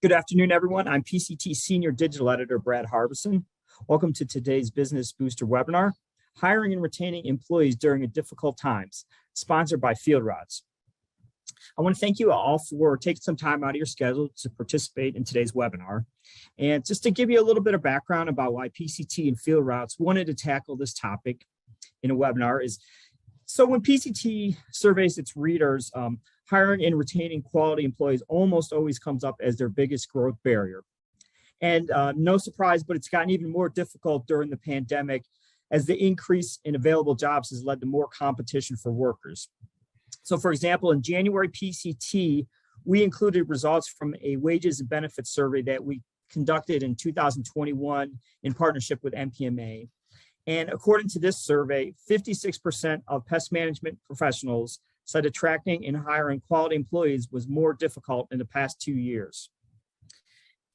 Good afternoon, everyone. I'm PCT Senior Digital Editor Brad Harbison. Welcome to today's Business Booster webinar, Hiring and Retaining Employees During Difficult Times, sponsored by Field Routes. I want to thank you all for taking some time out of your schedule to participate in today's webinar. And just to give you a little bit of background about why PCT and Field Routes wanted to tackle this topic in a webinar is, so when PCT surveys its readers, hiring and retaining quality employees almost always comes up as their biggest growth barrier. And no surprise, but it's gotten even more difficult during the pandemic as the increase in available jobs has led to more competition for workers. So for example, in January PCT, we included results from a wages and benefits survey that we conducted in 2021 in partnership with NPMA. And according to this survey, 56% of pest management professionals said attracting and hiring quality employees was more difficult in the past 2 years.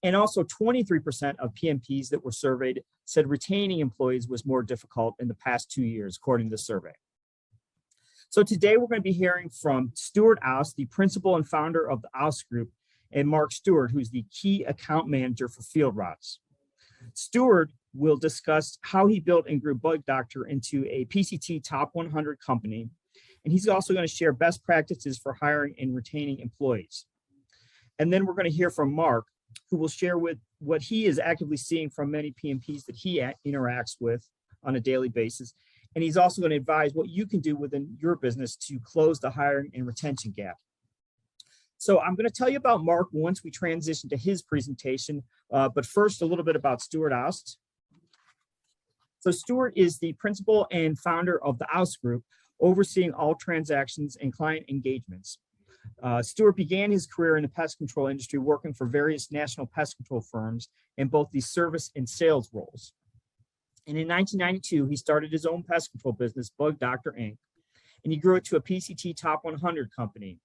And also 23% of PMPs that were surveyed said retaining employees was more difficult in the past 2 years, according to the survey. So today we're going to be hearing from Stuart Aust, the principal and founder of the Aust Group, and Mark Stewart, who's the key account manager for Field Routes. Stuart will discuss how he built and grew Bug Doctor into a PCT Top 100 company. And he's also going to share best practices for hiring and retaining employees. And then we're going to hear from Mark, who will share with what he is actively seeing from many PMPs that he interacts with on a daily basis. And he's also going to advise what you can do within your business to close the hiring and retention gap. So I'm going to tell you about Mark once we transition to his presentation. But first, a little bit about Stuart Aust. So Stuart is the principal and founder of the Aust Group, overseeing all transactions and client engagements. Stuart began his career in the pest control industry, working for various national pest control firms in both the service and sales roles. And in 1992, he started his own pest control business, Bug Doctor Inc., and he grew it to a PCT Top 100 company.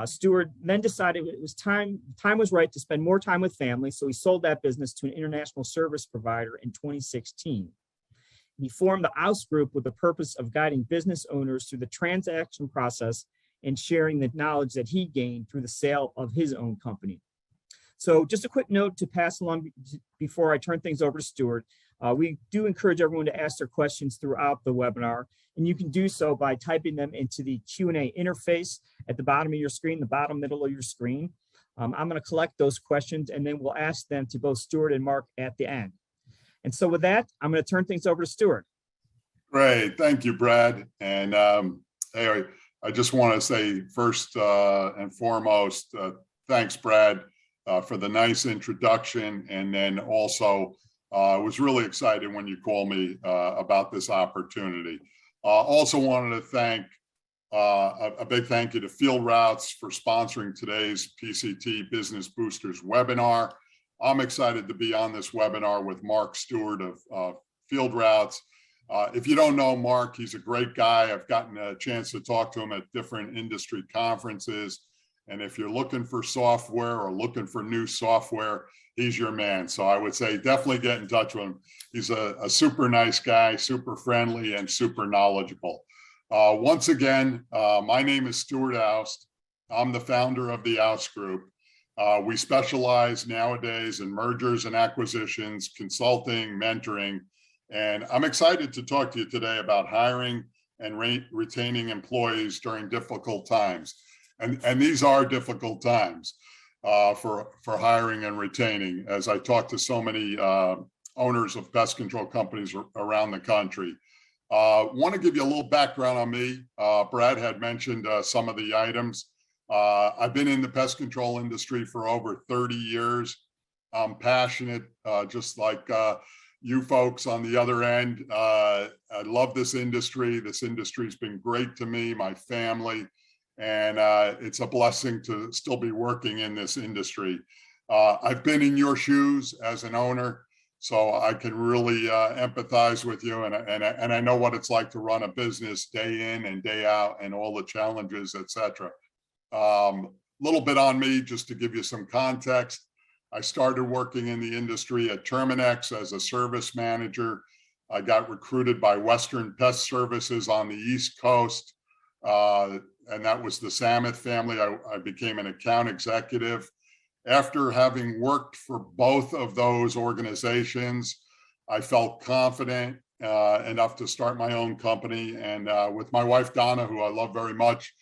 Stuart then decided it was time was right to spend more time with family, so he sold that business to an international service provider in 2016. He formed the Aust Group with the purpose of guiding business owners through the transaction process and sharing the knowledge that he gained through the sale of his own company. So just a quick note to pass along before I turn things over to Stuart. We do encourage everyone to ask their questions throughout the webinar, and you can do so by typing them into the Q&A interface at the bottom of your screen, the bottom middle of your screen. I'm going to collect those questions, and then we'll ask them to both Stuart and Mark at the end. And so with that, I'm going to turn things over to Stuart. Great. Thank you, Brad. And hey, I just want to say first and foremost, thanks, Brad, for the nice introduction. And then also, I was really excited when you called me about this opportunity. Also wanted to thank a big thank you to Field Routes for sponsoring today's PCT Business Boosters webinar. I'm excited to be on this webinar with Mark Stewart of Field Routes. If you don't know Mark, he's a great guy. I've gotten a chance to talk to him at different industry conferences. And if you're looking for software or looking for new software, he's your man. So I would say definitely get in touch with him. He's a super nice guy, super friendly, and super knowledgeable. Once again, my name is Stuart Aust. I'm the founder of the Aust Group. We specialize nowadays in mergers and acquisitions, consulting, mentoring, and I'm excited to talk to you today about hiring and retaining employees during difficult times. And these are difficult times for hiring and retaining, as I talk to so many owners of pest control companies around the country. Want to give you a little background on me. Brad had mentioned some of the items. I've been in the pest control industry for over 30 years. I'm passionate, just like you folks on the other end. I love this industry. This industry's been great to me, my family, and it's a blessing to still be working in this industry. I've been in your shoes as an owner, so I can really empathize with you, and I know what it's like to run a business day in and day out and all the challenges, etc. Little bit on me, just to give you some context. I started working in the industry at Terminex as a service manager. I got recruited by Western Pest Services on the East Coast. and that was the Samuth family. I became an account executive, After having worked for both of those organizations, I felt confident enough to start my own company. And with my wife, Donna, who I love very much,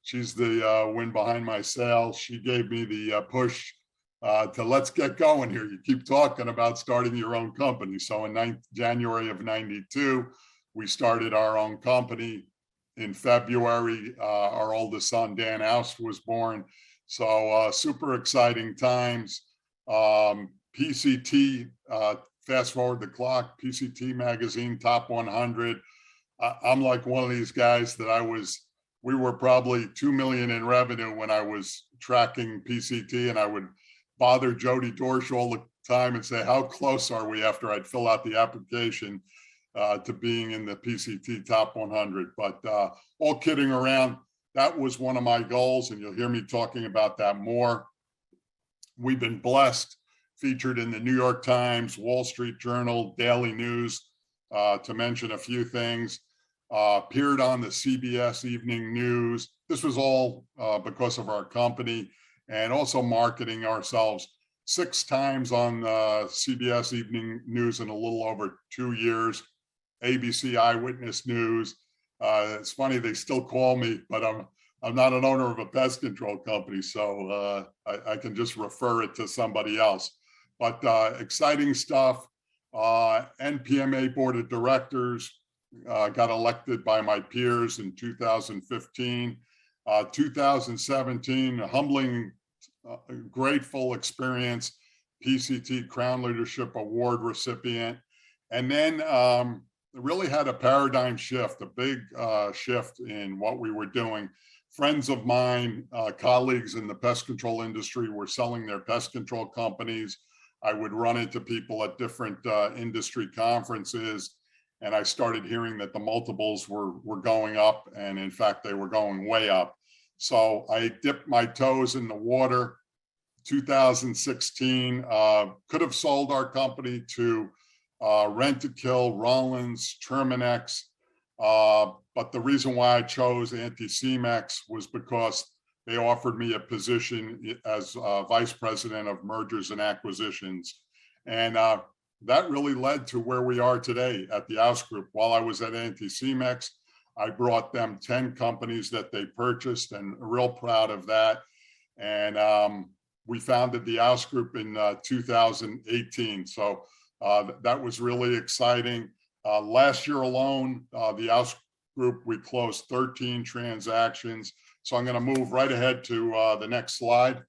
she's the wind behind my sails. She gave me the push to let's get going here. You keep talking about starting your own company. So in January of '92, we started our own company. In February, our oldest son, Dan Aust, was born. So super exciting times. PCT, fast forward the clock, PCT magazine, top 100. I'm like one of these guys that we were probably 2 million in revenue when I was tracking PCT, and I would bother Jody Dorsch all the time and say, how close are we, after I'd fill out the application to being in the PCT top 100. But all kidding around, that was one of my goals, and you'll hear me talking about that more. We've been blessed, featured in the New York Times, Wall Street Journal, Daily News, to mention a few things. Appeared on the CBS Evening News. This was all because of our company, and also marketing ourselves 6 times on CBS Evening News in a little over 2 years. ABC Eyewitness News. It's funny, they still call me, but I'm not an owner of a pest control company, so I can just refer it to somebody else. But exciting stuff. NPMA Board of Directors, got elected by my peers in 2015. 2017, a humbling, grateful experience, PCT Crown Leadership Award recipient. And then really had a paradigm shift, a big shift in what we were doing. Friends of mine, colleagues in the pest control industry, were selling their pest control companies. I would run into people at different industry conferences, and I started hearing that the multiples were going up, and in fact, they were going way up. So I dipped my toes in the water. 2016, could have sold our company to Rent-A-Kill, Rollins, Terminex, but the reason why I chose Anticimex was because they offered me a position as Vice President of Mergers and Acquisitions. And that really led to where we are today at the Aust Group. While I was at Anticimex, I brought them 10 companies that they purchased, and real proud of that. And we founded the Aust Group in 2018. So that was really exciting. Last year alone, the Aust Group, we closed 13 transactions. So I'm going to move right ahead to the next slide.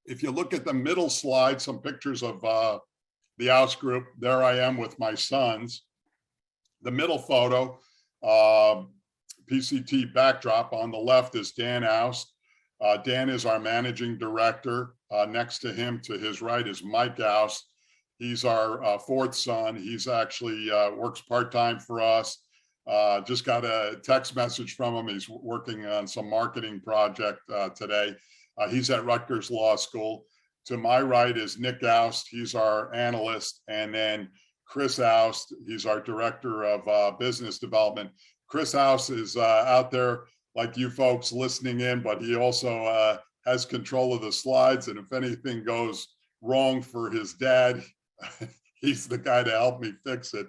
If you look at the middle slide, some pictures of the Aust Group. There I am with my sons. The middle photo, PCT backdrop on the left, is Dan Aust. Dan is our managing director. Next to him, to his right, is Mike Aust. He's our 4th son. He's actually works part-time for us. Just got a text message from him. He's working on some marketing project today. He's at Rutgers Law School. To my right is Nick Aust. He's our analyst. And then Chris Aust, he's our director of business development. Chris Aust is out there like you folks listening in, but he also has control of the slides. And if anything goes wrong for his dad, he's the guy to help me fix it.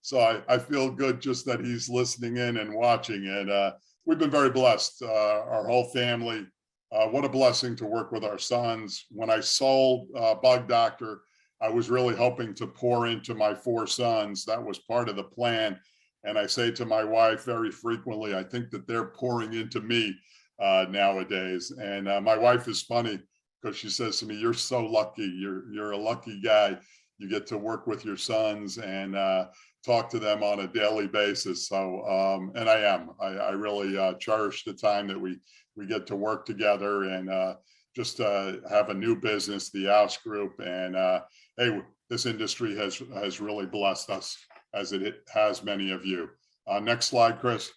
So I feel good just that he's listening in and watching. And we've been very blessed, our whole family. What a blessing to work with our sons. When I sold Bug Doctor, I was really hoping to pour into my 4 sons. That was part of the plan. And I say to my wife very frequently, I think that they're pouring into me nowadays. And my wife is funny because she says to me, "You're so lucky. You're a lucky guy. You get to work with your sons and talk to them on a daily basis." So, and I am. I really cherish the time that we get to work together and just have a new business, the Aust Group. And hey, this industry has really blessed us, as it has many of you. Next slide, Chris.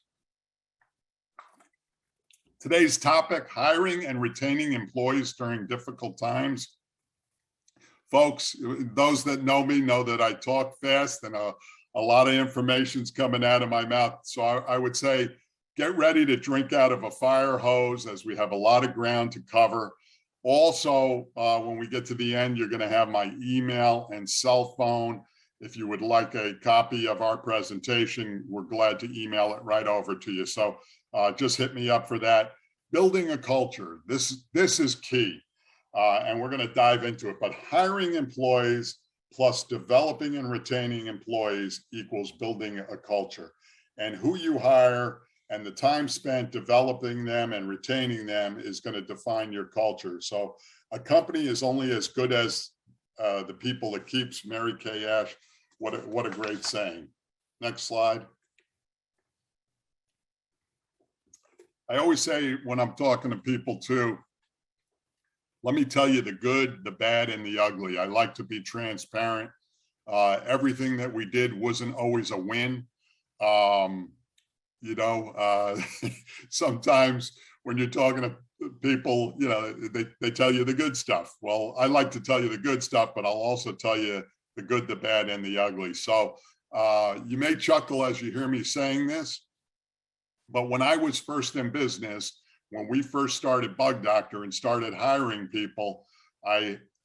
Today's topic: hiring and retaining employees during difficult times. Folks, those that know me know that I talk fast and a lot of information's coming out of my mouth. So I would say get ready to drink out of a fire hose, as we have a lot of ground to cover. Also, when we get to the end, you're going to have my email and cell phone. If you would like a copy of our presentation, we're glad to email it right over to you. So just hit me up for that. Building a culture, this is key, and we're going to dive into it. But hiring employees plus developing and retaining employees equals building a culture. And who you hire and the time spent developing them and retaining them is going to define your culture. So a company is only as good as the people it keeps. Mary Kay Ash, what a great saying. Next slide. I always say when I'm talking to people too, let me tell you the good, the bad, and the ugly. I like to be transparent. Everything that we did wasn't always a win. Sometimes when you're talking to people, they tell you the good stuff. Well, I like to tell you the good stuff, but I'll also tell you the good, the bad, and the ugly. So you may chuckle as you hear me saying this, but when I was first in business, when we first started Bug Doctor and started hiring people,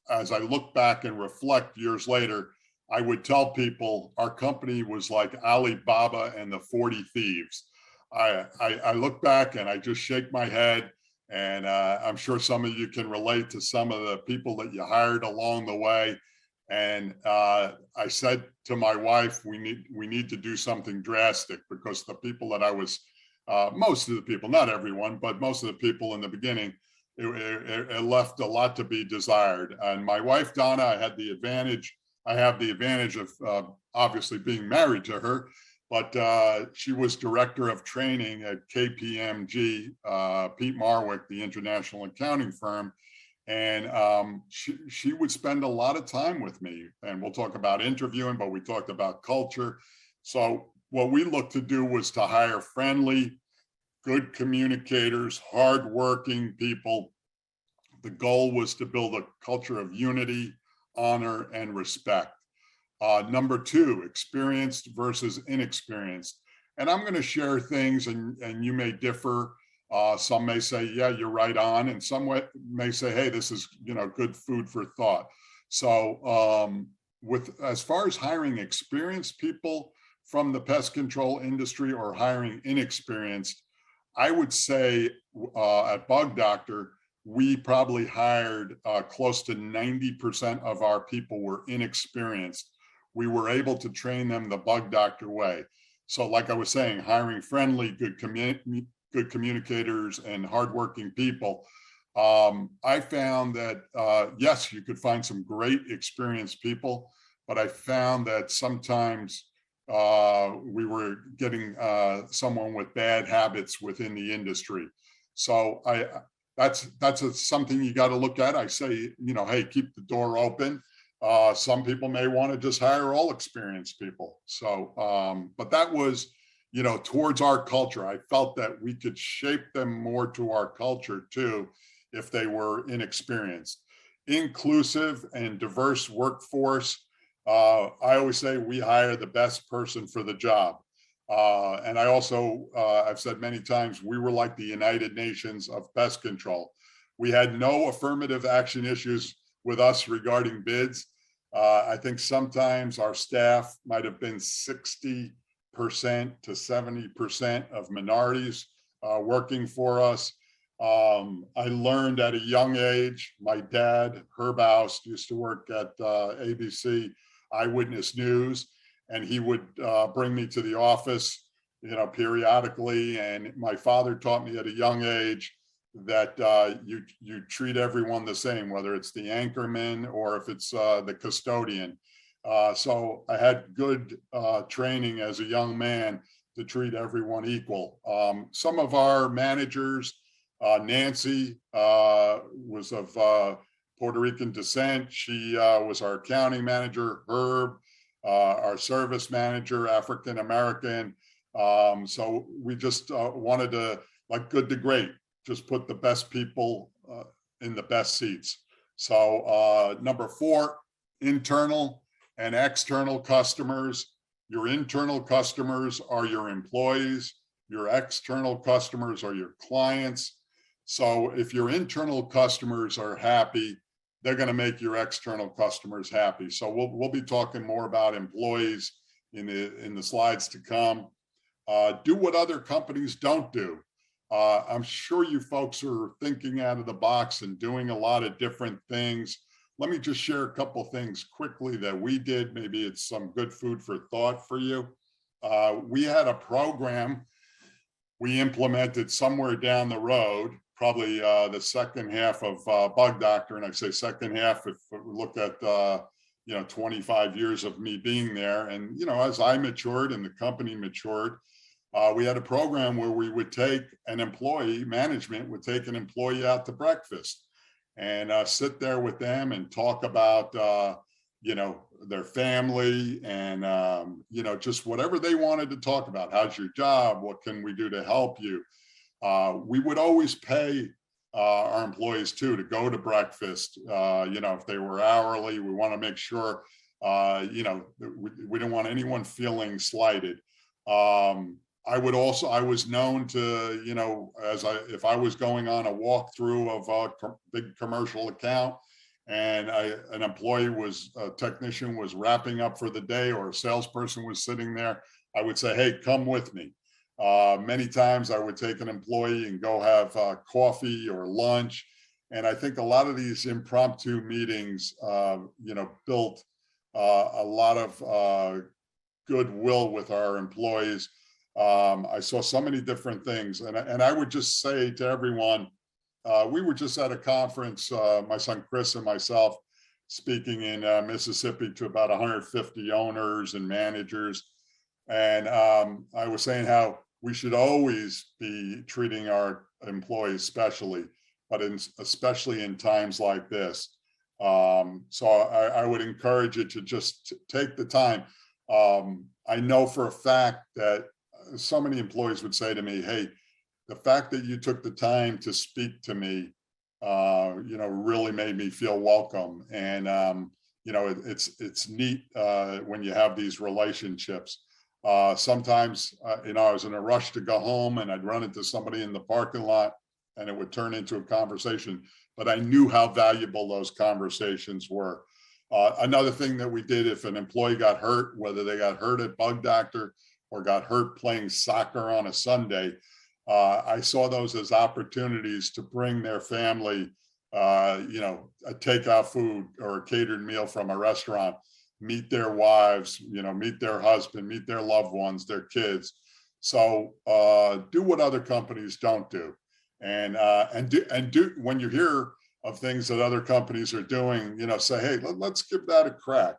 as I look back and reflect years later, I would tell people our company was like Alibaba and the 40 Thieves. I look back and I just shake my head, and I'm sure some of you can relate to some of the people that you hired along the way. And I said to my wife, we need to do something drastic, because the people that I was, most of the people, not everyone, but most of the people in the beginning, it left a lot to be desired. And my wife, Donna, I have the advantage of obviously being married to her, but she was director of training at KPMG, Pete Marwick, the international accounting firm. And she would spend a lot of time with me, and we'll talk about interviewing, but we talked about culture. So what we looked to do was to hire friendly, good communicators, hardworking people. The goal was to build a culture of unity, honor, and respect. Number two, experienced versus inexperienced. And I'm going to share things, and you may differ. Some may say, yeah, you're right on. And some may say, hey, this is, good food for thought. So as far as hiring experienced people from the pest control industry or hiring inexperienced, I would say at Bug Doctor, we probably hired close to 90% of our people were inexperienced. We were able to train them the Bug Doctor way. So like I was saying, hiring friendly, good communicators and hardworking people. I found that, yes, you could find some great experienced people, but I found that sometimes we were getting someone with bad habits within the industry. So that's something you got to look at. I say, hey, keep the door open. Some people may want to just hire all experienced people. So, but that was, towards our culture. I felt that we could shape them more to our culture too, if they were inexperienced. Inclusive and diverse workforce. I always say we hire the best person for the job. And I also, I've said many times, we were like the United Nations of pest control. We had no affirmative action issues with us regarding bids. I think sometimes our staff might have been 60% to 70% of minorities working for us. I learned at a young age. My dad, Herb Aust, used to work at ABC Eyewitness News, and he would bring me to the office, periodically. And my father taught me at a young age that you treat everyone the same, whether it's the anchorman or if it's the custodian. So I had good training as a young man to treat everyone equal. Some of our managers, Nancy was of Puerto Rican descent. She was our accounting manager. Herb, our service manager, African American. So we just wanted to, like good to great, just put the best people in the best seats. So number 4, internal and external customers. Your internal customers are your employees. your external customers are your clients. So if your internal customers are happy, they're going to make your external customers happy. So we'll be talking more about employees in the slides to come. Do what other companies don't do. I'm sure you folks are thinking out of the box and doing a lot of different things. Let me just share a couple things quickly that we did. Maybe it's some good food for thought for you. We had a program we implemented somewhere down the road, probably the second half of Bug Doctor. And I say second half if we look at 25 years of me being there. And as I matured and the company matured, we had a program where we would take an employee, management would take an employee out to breakfast and sit there with them and talk about their family and just whatever they wanted to talk about. How's your job? What can we do to help you? We would always pay our employees too to go to breakfast. If they were hourly, we want to make sure we don't want anyone feeling slighted. I was known to, if I was going on a walkthrough of a big commercial account and a technician was wrapping up for the day or a salesperson was sitting there, I would say, hey, come with me. Many times I would take an employee and go have coffee or lunch. And I think a lot of these impromptu meetings, built a lot of goodwill with our employees. I saw so many different things. And I would just say to everyone, we were just at a conference, my son Chris and myself, speaking in Mississippi to about 150 owners and managers. And I was saying how we should always be treating our employees specially, but especially in times like this. So I would encourage you to just take the time. I know for a fact that so many employees would say to me, hey, the fact that you took the time to speak to me, really made me feel welcome. And, it's neat when you have these relationships. Sometimes, I was in a rush to go home and I'd run into somebody in the parking lot and it would turn into a conversation, but I knew how valuable those conversations were. Another thing that we did, if an employee got hurt, whether they got hurt at Bug Doctor or got hurt playing soccer on a Sunday, I saw those as opportunities to bring their family, a takeout food or a catered meal from a restaurant, meet their wives, meet their husband, meet their loved ones, their kids. So do what other companies don't do, and do when you hear of things that other companies are doing, say, hey, let's give that a crack.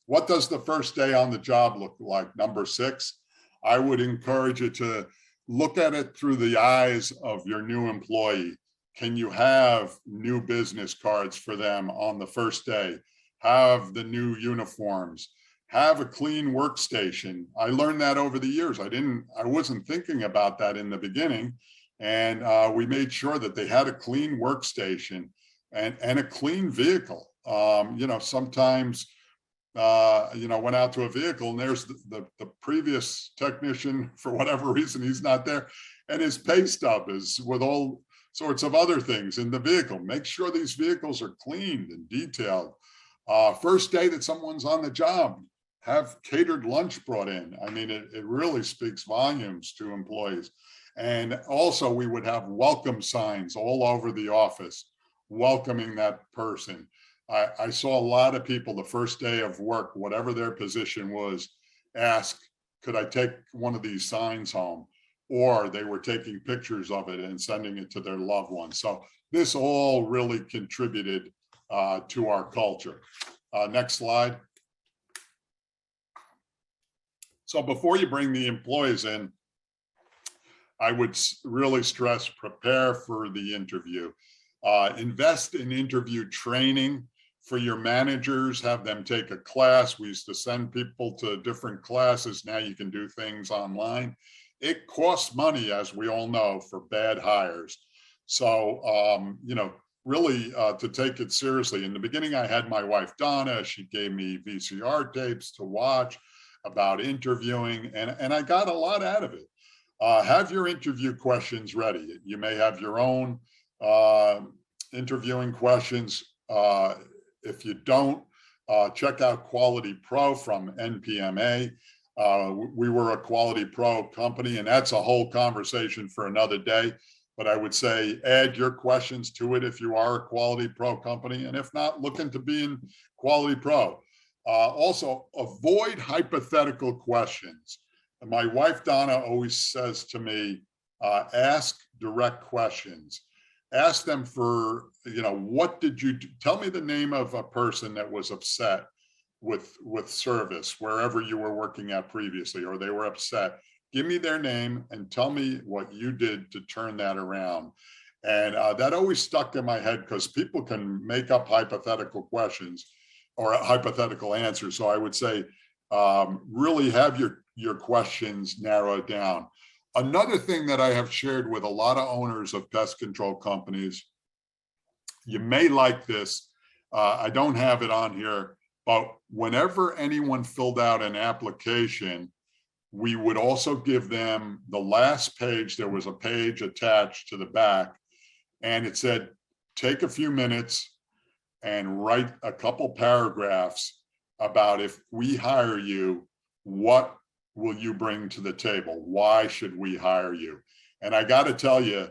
What does the first day on the job look like? Number 6, I would encourage you to look at it through the eyes of your new employee. Can you have new business cards for them on the first day? Have the new uniforms, have a clean workstation. I learned that over the years. I wasn't thinking about that in the beginning. And we made sure that they had a clean workstation and a clean vehicle. Sometimes, went out to a vehicle and there's the previous technician, for whatever reason, he's not there. And his pay stub is with all sorts of other things in the vehicle. Make sure these vehicles are cleaned and detailed. First day that someone's on the job, have catered lunch brought in. I mean, it really speaks volumes to employees. And also we would have welcome signs all over the office, welcoming that person. I saw a lot of people the first day of work, whatever their position was, ask, could I take one of these signs home? Or they were taking pictures of it and sending it to their loved ones. So this all really contributed to our culture. Next slide. So before you bring the employees in, I would really stress, prepare for the interview. Invest in interview training for your managers, have them take a class. We used to send people to different classes. Now you can do things online. It costs money, as we all know, for bad hires. So, really to take it seriously. In the beginning, I had my wife, Donna. She gave me VCR tapes to watch about interviewing, and I got a lot out of it. Have your interview questions ready. You may have your own interviewing questions. If you don't, check out Quality Pro from NPMA. We were a Quality Pro company, and that's a whole conversation for another day. But I would say add your questions to it if you are a Quality Pro company. And if not, look into being Quality Pro. Also, avoid hypothetical questions. My wife, Donna, always says to me, ask direct questions. Ask them for, what did you do? Tell me the name of a person that was upset with service wherever you were working at previously, or they were upset. Give me their name and tell me what you did to turn that around. And that always stuck in my head because people can make up hypothetical questions or hypothetical answers. So I would say, really have your questions narrowed down. Another thing that I have shared with a lot of owners of pest control companies, you may like this, I don't have it on here, but whenever anyone filled out an application, we would also give them the last page. There was a page attached to the back, and it said, take a few minutes and write a couple paragraphs about if we hire you, what will you bring to the table? Why should we hire you? And I got to tell you,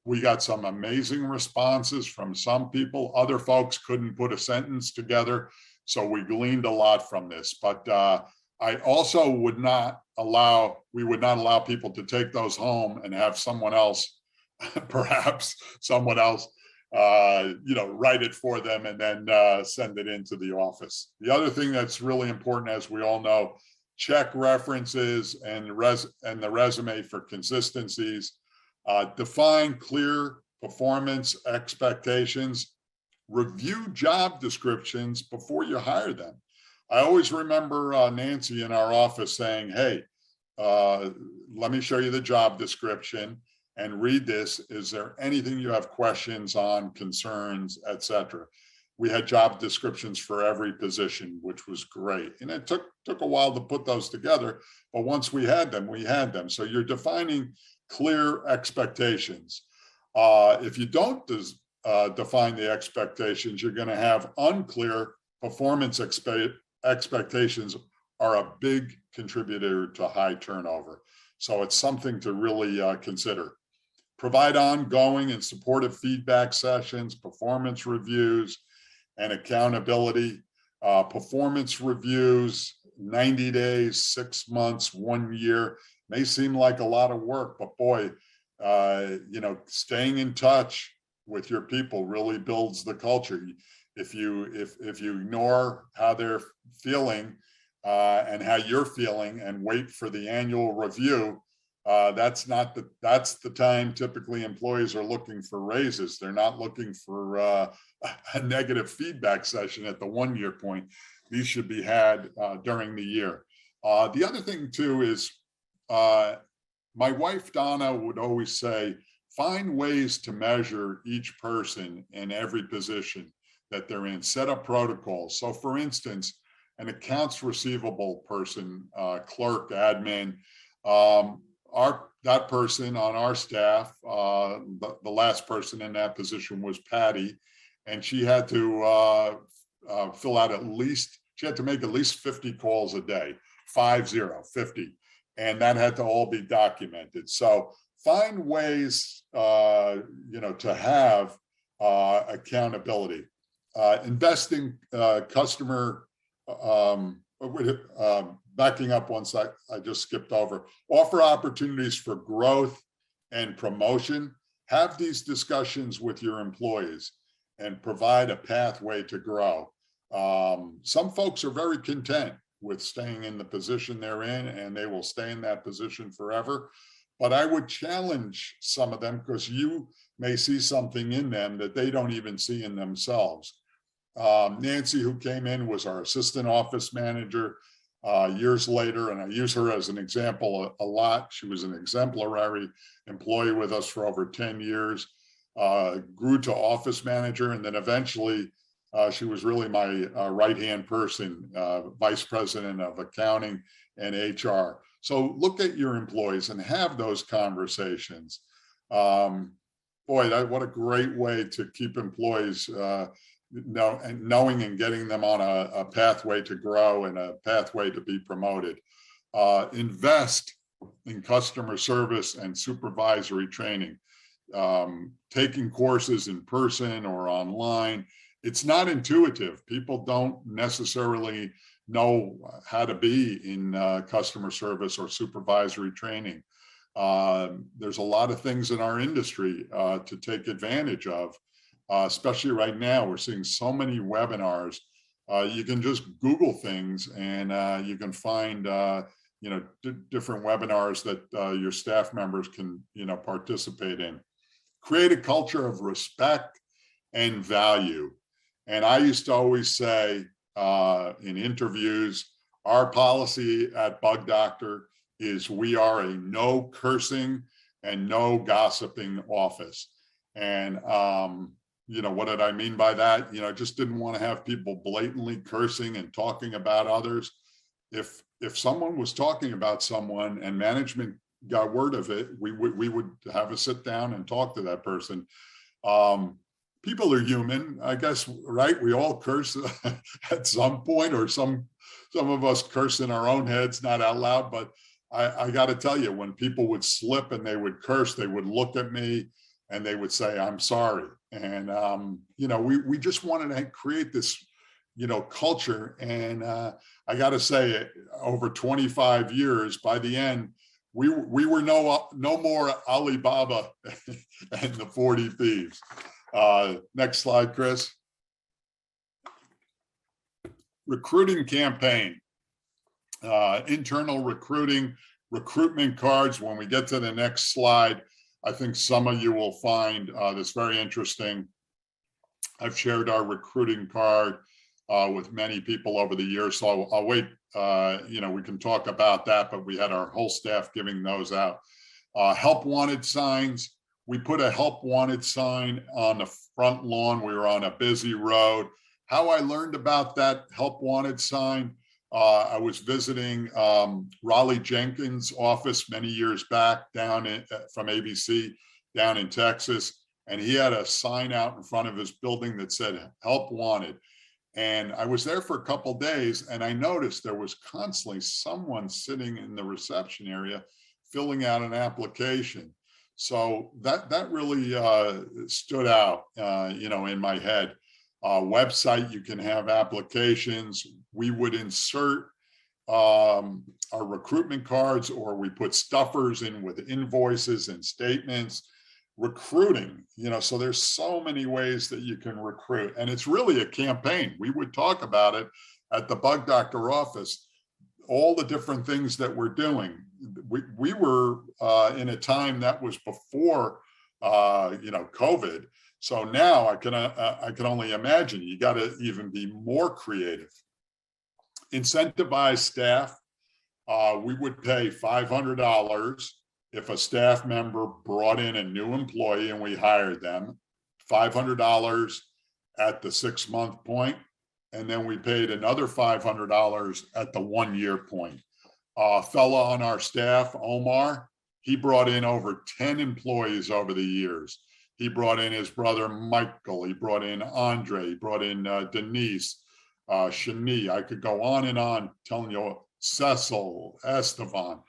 we got some amazing responses from some people. Other folks couldn't put a sentence together. So we gleaned a lot from this. But I also we would not allow people to take those home and have someone else, perhaps someone else, write it for them and then send it into the office. The other thing that's really important, as we all know, check references and the resume for consistencies. Define clear performance expectations. Review job descriptions before you hire them. I always remember Nancy in our office saying, hey, let me show you the job description and read this. Is there anything you have questions on, concerns, etc.? We had job descriptions for every position, which was great. And it took a while to put those together, but once we had them, we had them. So you're defining clear expectations. If you don't define the expectations, you're going to have unclear performance expectations are a big contributor to high turnover. So it's something to really consider. Provide ongoing and supportive feedback sessions, performance reviews, and accountability. Performance reviews, 90 days, 6 months, 1 year, may seem like a lot of work, but boy, staying in touch with your people really builds the culture. If you ignore how they're feeling and how you're feeling and wait for the annual review, that's the time typically employees are looking for raises. They're not looking for a negative feedback session at the 1 year point. These should be had during the year. The other thing too is my wife Donna would always say, find ways to measure each person in every position that they're in, set up protocols. So for instance, an accounts receivable person, clerk, admin, that person on our staff, the last person in that position was Patty, and she had to fill out she had to make at least 50 calls a day, 50, and that had to all be documented. So find ways, to have accountability. Investing customer, backing up one sec, I just skipped over. Offer opportunities for growth and promotion. Have these discussions with your employees and provide a pathway to grow. Some folks are very content with staying in the position they're in, and they will stay in that position forever. But I would challenge some of them because you may see something in them that they don't even see in themselves. Nancy, who came in, was our assistant office manager years later, and I use her as an example a lot. She was an exemplary employee with us for over 10 years, grew to office manager, and then eventually she was really my right-hand person, vice president of accounting and HR. So look at your employees and have those conversations. What a great way to keep employees knowing and getting them on a pathway to grow and a pathway to be promoted. Invest in customer service and supervisory training. Taking courses in person or online, it's not intuitive. People don't necessarily know how to be in customer service or supervisory training. There's a lot of things in our industry to take advantage of, especially right now. We're seeing so many webinars. You can just Google things and you can find different webinars that your staff members can participate in. Create a culture of respect and value. And I used to always say in interviews, our policy at Bug Doctor is we are a no cursing and no gossiping office. And what did I mean by that? Just didn't want to have people blatantly cursing and talking about others. If someone was talking about someone and management got word of it, we would have a sit down and talk to that person. People are human, I guess, right? We all curse at some point, or some of us curse in our own heads, not out loud. But I got to tell you, when people would slip and they would curse, they would look at me and they would say, "I'm sorry." And we just wanted to create this culture. And I got to say, over 25 years, by the end, we were no more Alibaba and the 40 Thieves. Next slide, Chris. Recruiting campaign, internal recruiting, recruitment cards. When we get to the next slide, I think some of you will find this very interesting. I've shared our recruiting card with many people over the years, so I'll wait. We can talk about that, but we had our whole staff giving those out. Help wanted signs. We put a help wanted sign on the front lawn. We were on a busy road. How I learned about that help wanted sign, I was visiting Raleigh Jenkins' office many years back from ABC down in Texas. And he had a sign out in front of his building that said help wanted. And I was there for a couple of days, and I noticed there was constantly someone sitting in the reception area filling out an application. So that really stood out, in my head. Website, you can have applications. We would insert our recruitment cards, or we put stuffers in with invoices and statements. Recruiting, so there's so many ways that you can recruit, and it's really a campaign. We would talk about it at the Bug Doctor office, all the different things that we're doing. We were in a time that was before COVID. So now I can only imagine you got to even be more creative. Incentivize staff. We would pay $500 if a staff member brought in a new employee and we hired them. $500 at the 6-month point, and then we paid another $500 at the 1-year point. A fella on our staff, Omar, he brought in over 10 employees over the years. He brought in his brother, Michael. He brought in Andre. He brought in Denise, Shani. I could go on and on telling you, Cecil, Esteban.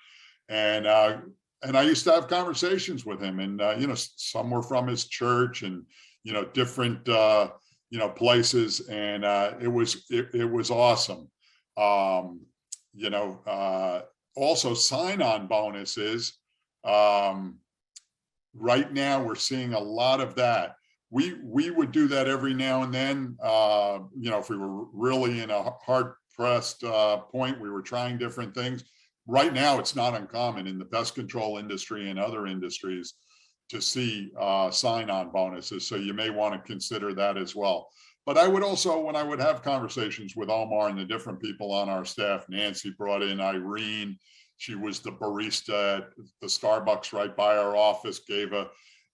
And I used to have conversations with him, and, some were from his church and, different, places. And it was awesome. Also sign-on bonuses. Right now we're seeing a lot of that. We would do that every now and then. If we were really in a hard-pressed point, we were trying different things. Right now, it's not uncommon in the pest control industry and other industries to see sign-on bonuses. So you may want to consider that as well. But I would also, when I would have conversations with Omar and the different people on our staff, Nancy brought in Irene. She was the barista at the Starbucks right by our office, gave a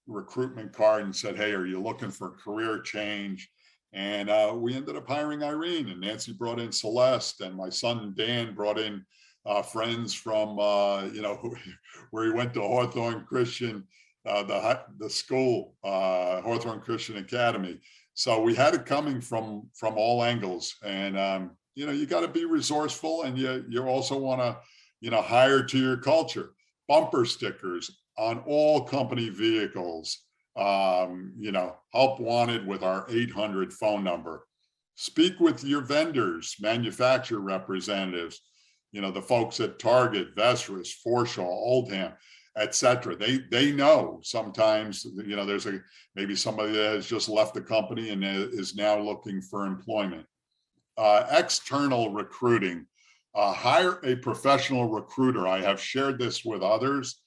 recruitment card and said, "Hey, are you looking for career change?" And we ended up hiring Irene, and Nancy brought in Celeste, and my son Dan brought in friends from, where he went to Hawthorne Christian, the school, Hawthorne Christian Academy. So we had it coming from all angles. And, you got to be resourceful, and you also want to, hire to your culture. Bumper stickers on all company vehicles, help wanted with our 800 phone number. Speak with your vendors, manufacturer representatives, the folks at Target, Vesrus, Forshaw, Oldham, etc. They know sometimes, there's maybe somebody that has just left the company and is now looking for employment. External recruiting, hire a professional recruiter. I have shared this with others.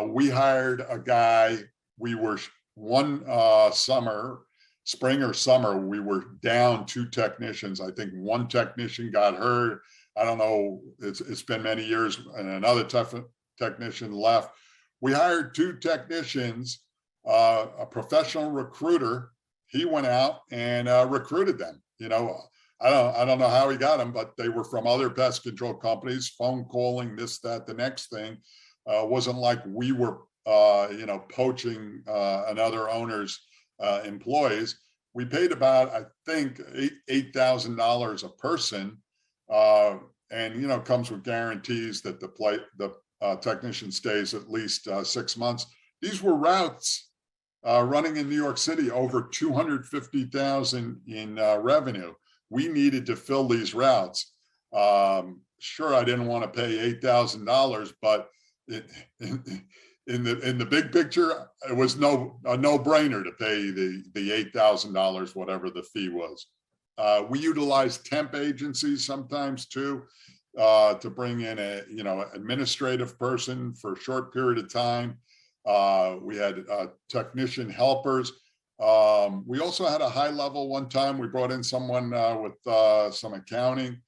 We hired a guy. We were one spring or summer, we were down 2 technicians. I think one technician got hurt. I don't know. It's been many years, and another technician left. We hired 2 technicians, a professional recruiter. He went out and recruited them. I don't know how he got them, but they were from other pest control companies, phone calling, this, that, the next thing. Wasn't like we were, poaching another owner's employees. We paid about, I think, $8,000 a person, and comes with guarantees that the technician stays at least 6 months. These were routes running in New York City, over 250,000 in revenue. We needed to fill these routes. Sure, I didn't want to pay $8,000, but in the big picture, it was a no-brainer to pay the $8,000, whatever the fee was. We utilized temp agencies sometimes too, to bring in administrative person for a short period of time. We had technician helpers. We also had a high level one time. We brought in someone with some accounting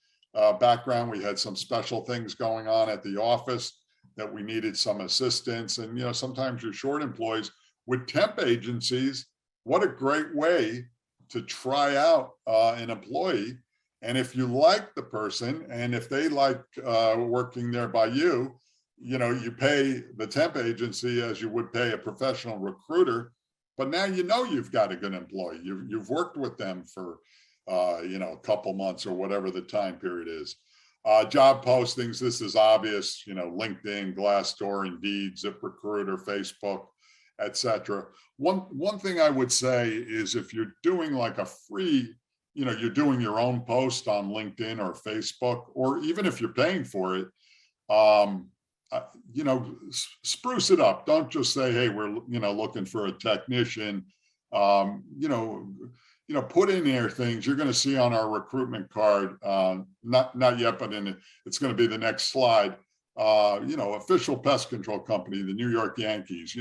background. We had some special things going on at the office that we needed some assistance. And, sometimes you're short employees. With temp agencies, what a great way to try out an employee. And if you like the person, and if they like working there by you, you pay the temp agency as you would pay a professional recruiter. But now you've got a good employee. You've worked with them for a couple months or whatever the time period is. Job postings, this is obvious, LinkedIn, Glassdoor, Indeed, ZipRecruiter, Facebook, etc. One thing I would say is, if you're doing like a free, you're doing your own post on LinkedIn or Facebook, or even if you're paying for it, spruce it up. Don't just say, hey, we're looking for a technician. Put in there things you're going to see on our recruitment card. Not yet, but it's going to be the next slide. Official pest control company, the New York Yankees.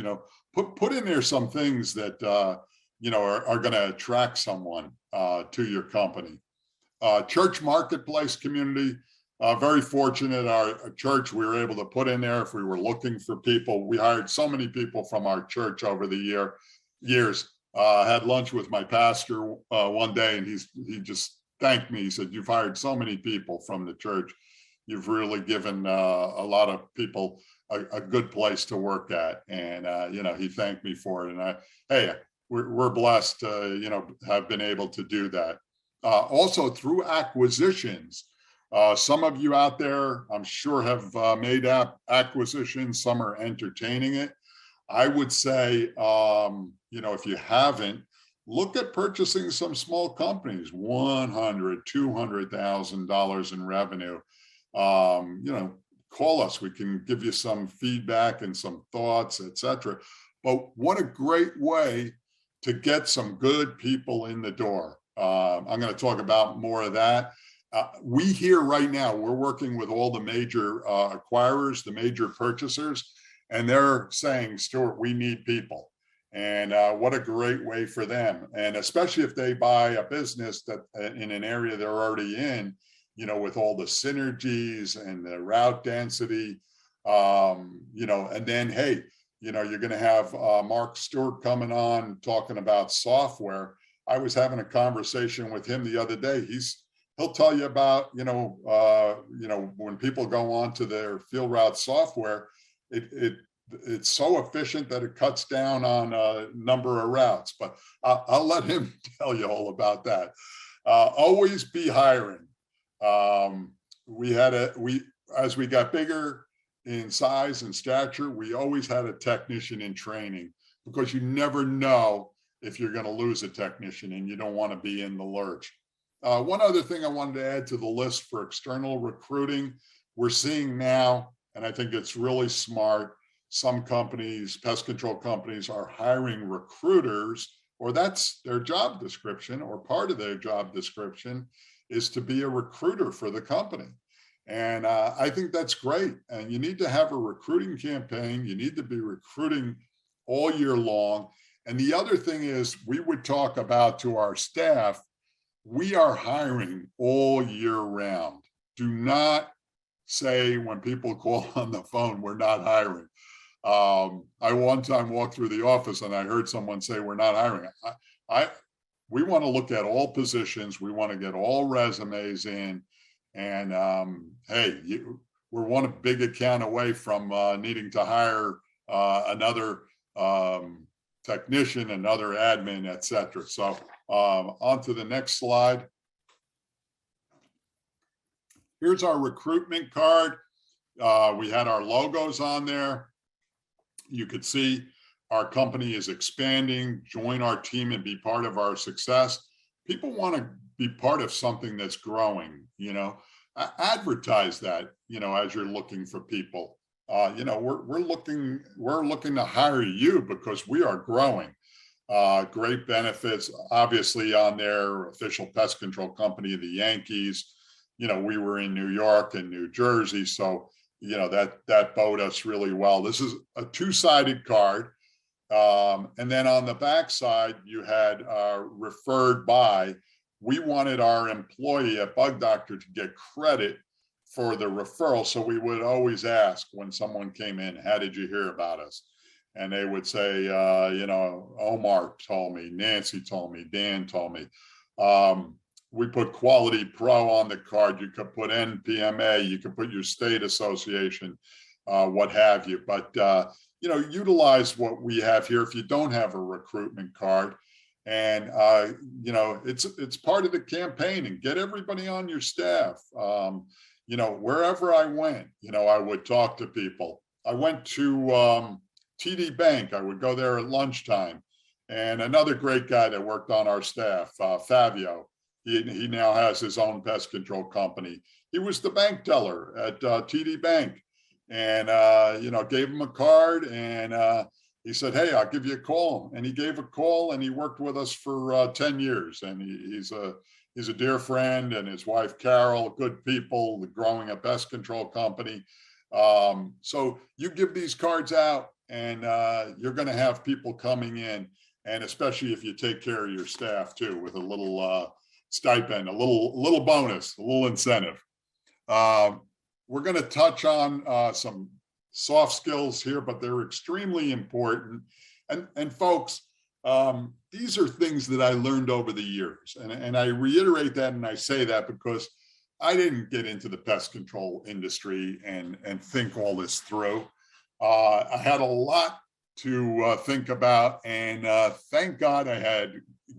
Put in there some things that are going to attract someone to your company. Church marketplace community. Very fortunate, our church, we were able to put in there if we were looking for people. We hired so many people from our church over the years. Had lunch with my pastor one day, and he just thanked me. He said, "You've hired so many people from the church. You've really given a lot of people a good place to work at." And he thanked me for it. And we're blessed to have been able to do that. Also through acquisitions. Some of you out there, I'm sure, have made acquisitions. Some are entertaining it. I would say, if you haven't, look at purchasing some small companies, $100,000, $200,000 in revenue. Call us. We can give you some feedback and some thoughts, etc. But what a great way to get some good people in the door. I'm going to talk about more of that. We here right now, we're working with all the major acquirers, the major purchasers, and they're saying, Stuart, we need people. And what a great way for them. And especially if they buy a business that in an area they're already in, with all the synergies and the route density, and then, hey, you're going to have Mark Stewart coming on talking about software. I was having a conversation with him the other day. he'll tell you about, when people go onto their field route software, it's so efficient that it cuts down on a number of routes, but I'll let him tell you all about that. Always be hiring. As we got bigger in size and stature, we always had a technician in training, because you never know if you're going to lose a technician, and you don't want to be in the lurch. One other thing I wanted to add to the list for external recruiting, we're seeing now, and I think it's really smart, some companies, pest control companies, are hiring recruiters, or that's their job description, or part of their job description is to be a recruiter for the company. And I think that's great. And you need to have a recruiting campaign. You need to be recruiting all year long. And the other thing is, we would talk about to our staff, we are hiring all year round. Do not say when people call on the phone, we're not hiring. I one time walked through the office and I heard someone say, we're not hiring. We want to look at all positions. We want to get all resumes in. And hey, we're one big account away from needing to hire another technician, another admin, et cetera. So on to the next slide. Here's our recruitment card. We had our logos on there. You could see our company is expanding. Join our team and be part of our success. People want to be part of something that's growing, advertise that, as you're looking for people. We're looking to hire you because we are growing. Great benefits, obviously, on their official pest control company, the Yankees. We were in New York and New Jersey, so that bode us really well. This is a two-sided card, and then on the back side you had referred by. We wanted our employee at Bug Doctor to get credit for the referral, so we would always ask when someone came in, how did you hear about us? And they would say, Omar told me, Nancy told me, Dan told me. We put Quality Pro on the card. You could put NPMA, you could put your state association, what have you. But, utilize what we have here if you don't have a recruitment card. And, it's part of the campaign, and get everybody on your staff. Wherever I went, I would talk to people. I went to TD Bank. I would go there at lunchtime. And another great guy that worked on our staff, Fabio, he now has his own pest control company. He was the bank teller at TD Bank, and, gave him a card, and he said, hey, I'll give you a call. And he gave a call, and he worked with us for 10 years. And he's a dear friend, and his wife, Carol, good people, growing a pest control company. So you give these cards out, and you're going to have people coming in, and especially if you take care of your staff too, with a little stipend, a little bonus, a little incentive. We're going to touch on some soft skills here, but they're extremely important. And folks, these are things that I learned over the years. And I reiterate that, and I say that because I didn't get into the pest control industry and think all this through. I had a lot to think about, and thank God I had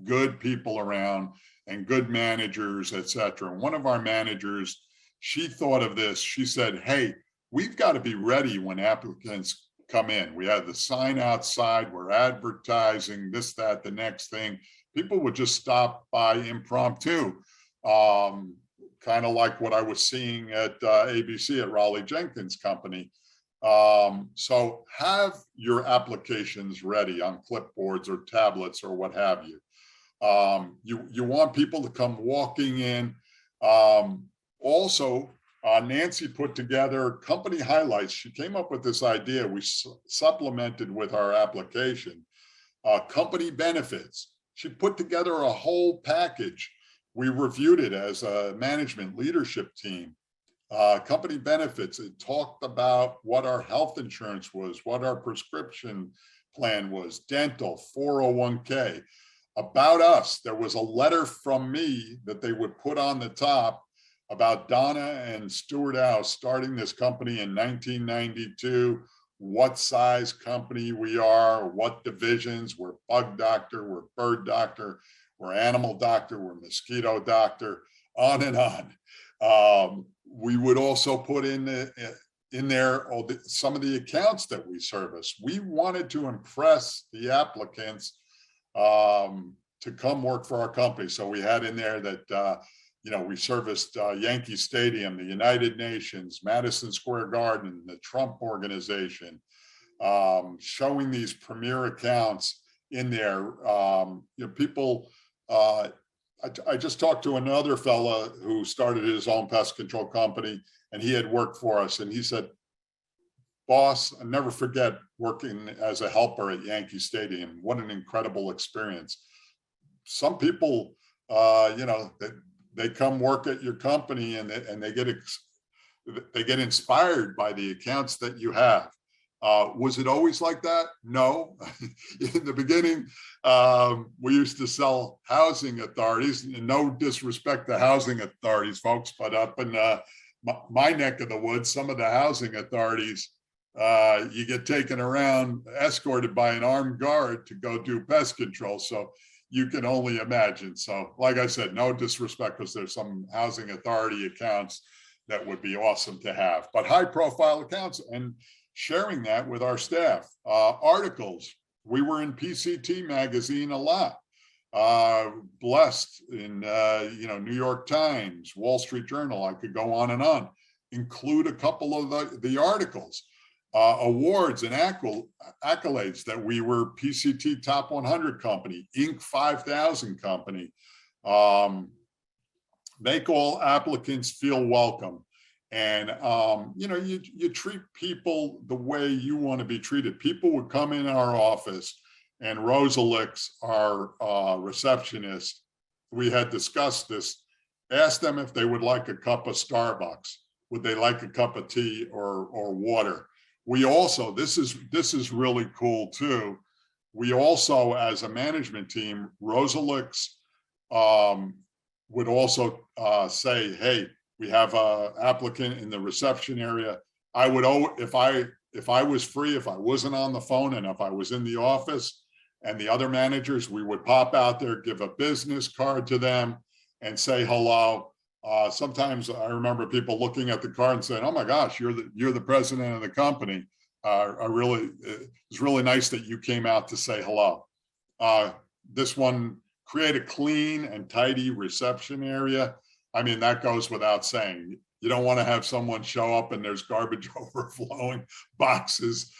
good people around and good managers, et cetera. And one of our managers, she thought of this. She said, hey, we've got to be ready when applicants come in. We had the sign outside, we're advertising, this, that, the next thing. People would just stop by impromptu, kind of like what I was seeing at ABC at Raleigh Jenkins Company. So have your applications ready on clipboards or tablets or what have you. You want people to come walking in. Also, Nancy put together company highlights. She came up with this idea. We supplemented with our application. Company benefits. She put together a whole package. We reviewed it as a management leadership team. Company benefits. It talked about what our health insurance was, what our prescription plan was, dental, 401k. about us. There was a letter from me that they would put on the top about Donna and Stuart Aust starting this company in 1992, what size company we are, what divisions. We're bug doctor, we're bird doctor, we're animal doctor, we're mosquito doctor, on and on. We would also put in there some of the accounts that we service. We wanted to impress the applicants to come work for our company. So we had in there that, we serviced Yankee Stadium, the United Nations, Madison Square Garden, the Trump Organization, showing these premier accounts in there. People, I just talked to another fella who started his own pest control company, and he had worked for us. And he said, boss, I never forget working as a helper at Yankee Stadium. What an incredible experience. Some people, they come work at your company and they get inspired by the accounts that you have. Was it always like that? No. In the beginning, we used to sell housing authorities. No disrespect to housing authorities, folks, but up in my neck of the woods, some of the housing authorities, you get taken around, escorted by an armed guard to go do pest control. So you can only imagine. So like I said, no disrespect, because there's some housing authority accounts that would be awesome to have, but high profile accounts, and sharing that with our staff. Articles, we were in PCT magazine a lot. Blessed in New York Times, Wall Street Journal, I could go on and on. Include a couple of the articles. Awards and accolades that we were PCT Top 100 company, Inc. 5000 company. Make all applicants feel welcome. And, you treat people the way you want to be treated. People would come in our office, and Rosalix, our receptionist, we had discussed this, asked them if they would like a cup of Starbucks. Would they like a cup of tea or water? We also, this is really cool too. We also, as a management team, Rosalix would also say, hey, we have an applicant in the reception area. I would, if I was free, if I wasn't on the phone, and if I was in the office, and the other managers, we would pop out there, give a business card to them, and say hello. Sometimes I remember people looking at the card and saying, "Oh my gosh, you're the president of the company." It's really nice that you came out to say hello. This one, create a clean and tidy reception area. I mean, that goes without saying. You don't want to have someone show up and there's garbage overflowing, boxes.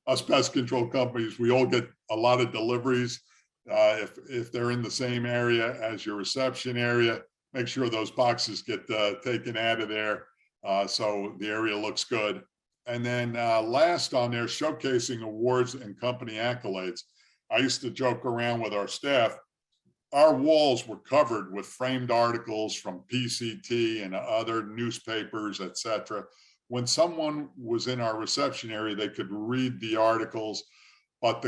Us pest control companies, we all get a lot of deliveries. If they're in the same area as your reception area, make sure those boxes get taken out of there so the area looks good. And then last on there, showcasing awards and company accolades. I used to joke around with our staff. Our walls were covered with framed articles from PCT and other newspapers, etc. When someone was in our reception area, they could read the articles, but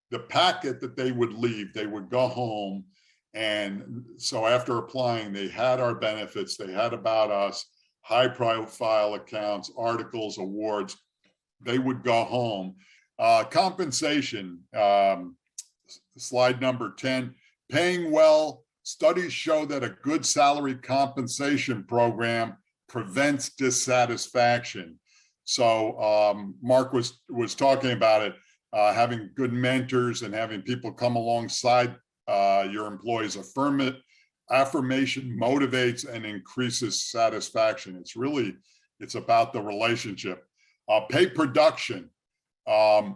the packet that they would leave, they would go home. And so after applying, they had our benefits, they had about us, high profile accounts, articles, awards. They would go home. Compensation, slide number 10, paying well. Studies show that a good salary compensation program prevents dissatisfaction. So Mark was talking about it, having good mentors and having people come alongside your employees. Affirmation motivates and increases satisfaction. It's about the relationship. Pay production.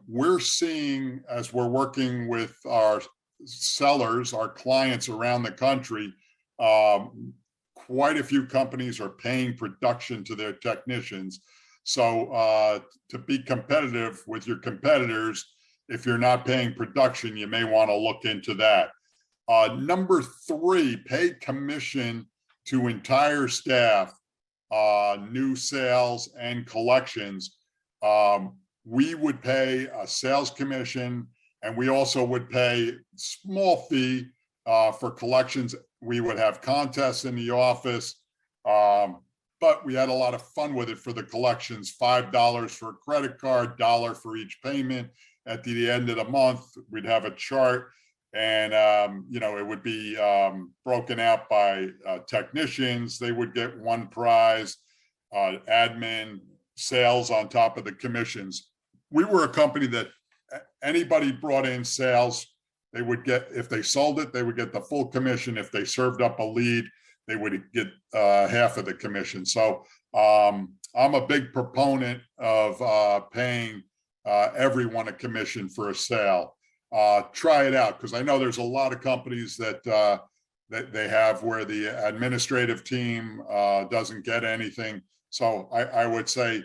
We're seeing, as we're working with our sellers, our clients around the country, quite a few companies are paying production to their technicians. So to be competitive with your competitors, if you're not paying production, you may want to look into that. Number 3, pay commission to entire staff, new sales and collections. We would pay a sales commission And we also would pay small fee for collections. We would have contests in the office, but we had a lot of fun with it for the collections. $5 for a credit card, $1 for each payment. At the end of the month, we'd have a chart, and it would be broken out by technicians. They would get one prize, admin, sales on top of the commissions. We were a company that anybody brought in sales, they would get, if they sold it, they would get the full commission. If they served up a lead, they would get half of the commission. So I'm a big proponent of paying everyone a commission for a sale. Try it out, because I know there's a lot of companies that they have where the administrative team doesn't get anything. So I would say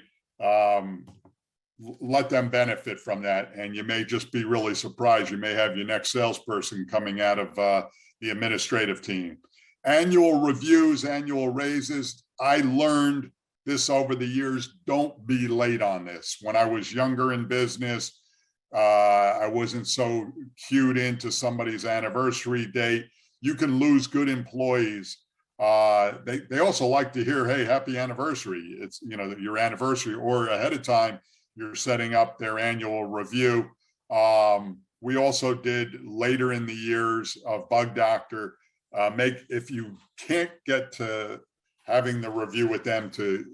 let them benefit from that, and you may just be really surprised. You may have your next salesperson coming out of the administrative team. Annual reviews, annual raises. I learned this over the years. Don't be late on this. When I was younger in business, I wasn't so cued into somebody's anniversary date. You can lose good employees. They also like to hear, hey, happy anniversary. It's, your anniversary, or ahead of time, you're setting up their annual review. We also did later in the years of Bug Doctor, if you can't get to having the review with them, to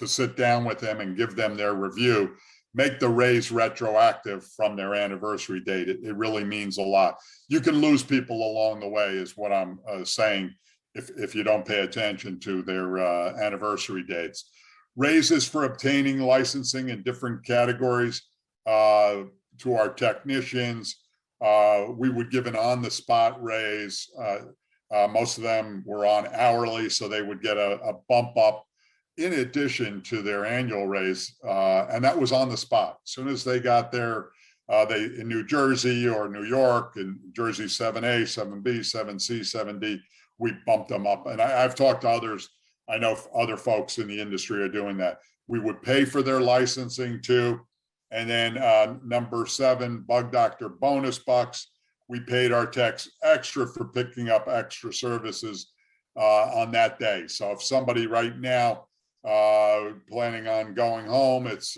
sit down with them and give them their review, make the raise retroactive from their anniversary date. It really means a lot. You can lose people along the way, is what I'm saying, if you don't pay attention to their anniversary dates. Raises for obtaining licensing in different categories to our technicians. We would give an on-the-spot raise. Most of them were on hourly, so they would get a bump up in addition to their annual raise, and that was on the spot. As soon as they got there, they in New Jersey or New York, in Jersey 7A, 7B, 7C, 7D, we bumped them up. And I've talked to others. I know other folks in the industry are doing that. We would pay for their licensing too. And then number 7, Bug Doctor bonus bucks. We paid our techs extra for picking up extra services on that day. So if somebody right now planning on going home, it's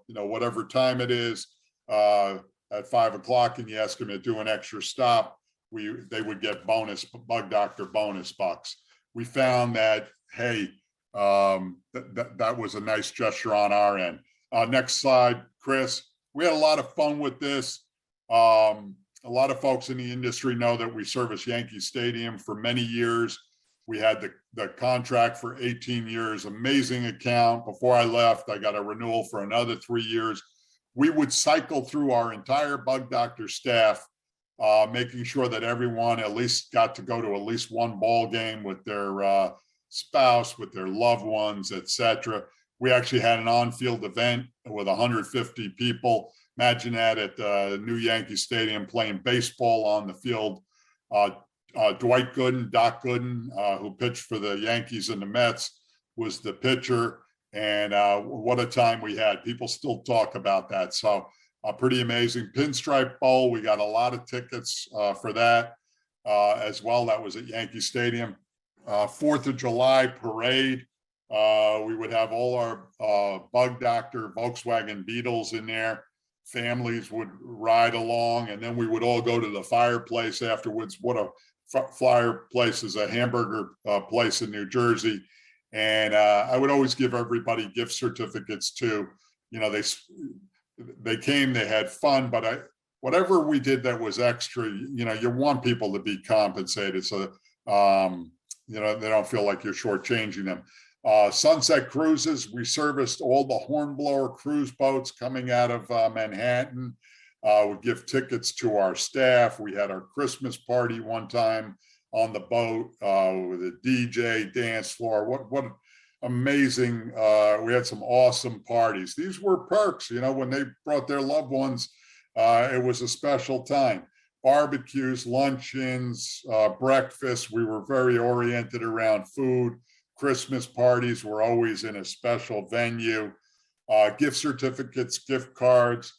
whatever time it is, at 5 o'clock, and you ask them to do an extra stop, they would get Bug Doctor bonus bucks. We found that, hey, that was a nice gesture on our end. Next slide, Chris. We had a lot of fun with this. A lot of folks in the industry know that we serviced Yankee Stadium for many years. We had the contract for 18 years, amazing account. Before I left, I got a renewal for another 3 years. We would cycle through our entire Bug Doctor staff, making sure that everyone at least got to go to at least one ball game with their spouse, with their loved ones, etc. We actually had an on-field event with 150 people. Imagine that at the new Yankee Stadium, playing baseball on the field. Dwight Gooden, Doc Gooden, who pitched for the Yankees and the Mets, was the pitcher. And what a time we had. People still talk about that. So pretty amazing. Pinstripe Bowl, we got a lot of tickets for that as well. That was at Yankee Stadium. 4th of July parade. We would have all our Bug Doctor Volkswagen Beetles in there. Families would ride along, and then we would all go to the fireplace afterwards. What a fireplace is, a hamburger place in New Jersey. And I would always give everybody gift certificates too. They came, they had fun, but whatever we did that was extra, you want people to be compensated, so they don't feel like you're shortchanging them. Sunset Cruises, we serviced all the Hornblower cruise boats coming out of Manhattan. We give tickets to our staff. We had our Christmas party one time on the boat with a DJ, dance floor. What amazing. We had some awesome parties. These were perks, when they brought their loved ones, it was a special time. Barbecues, luncheons, breakfast. We were very oriented around food. Christmas parties were always in a special venue. Gift certificates, gift cards.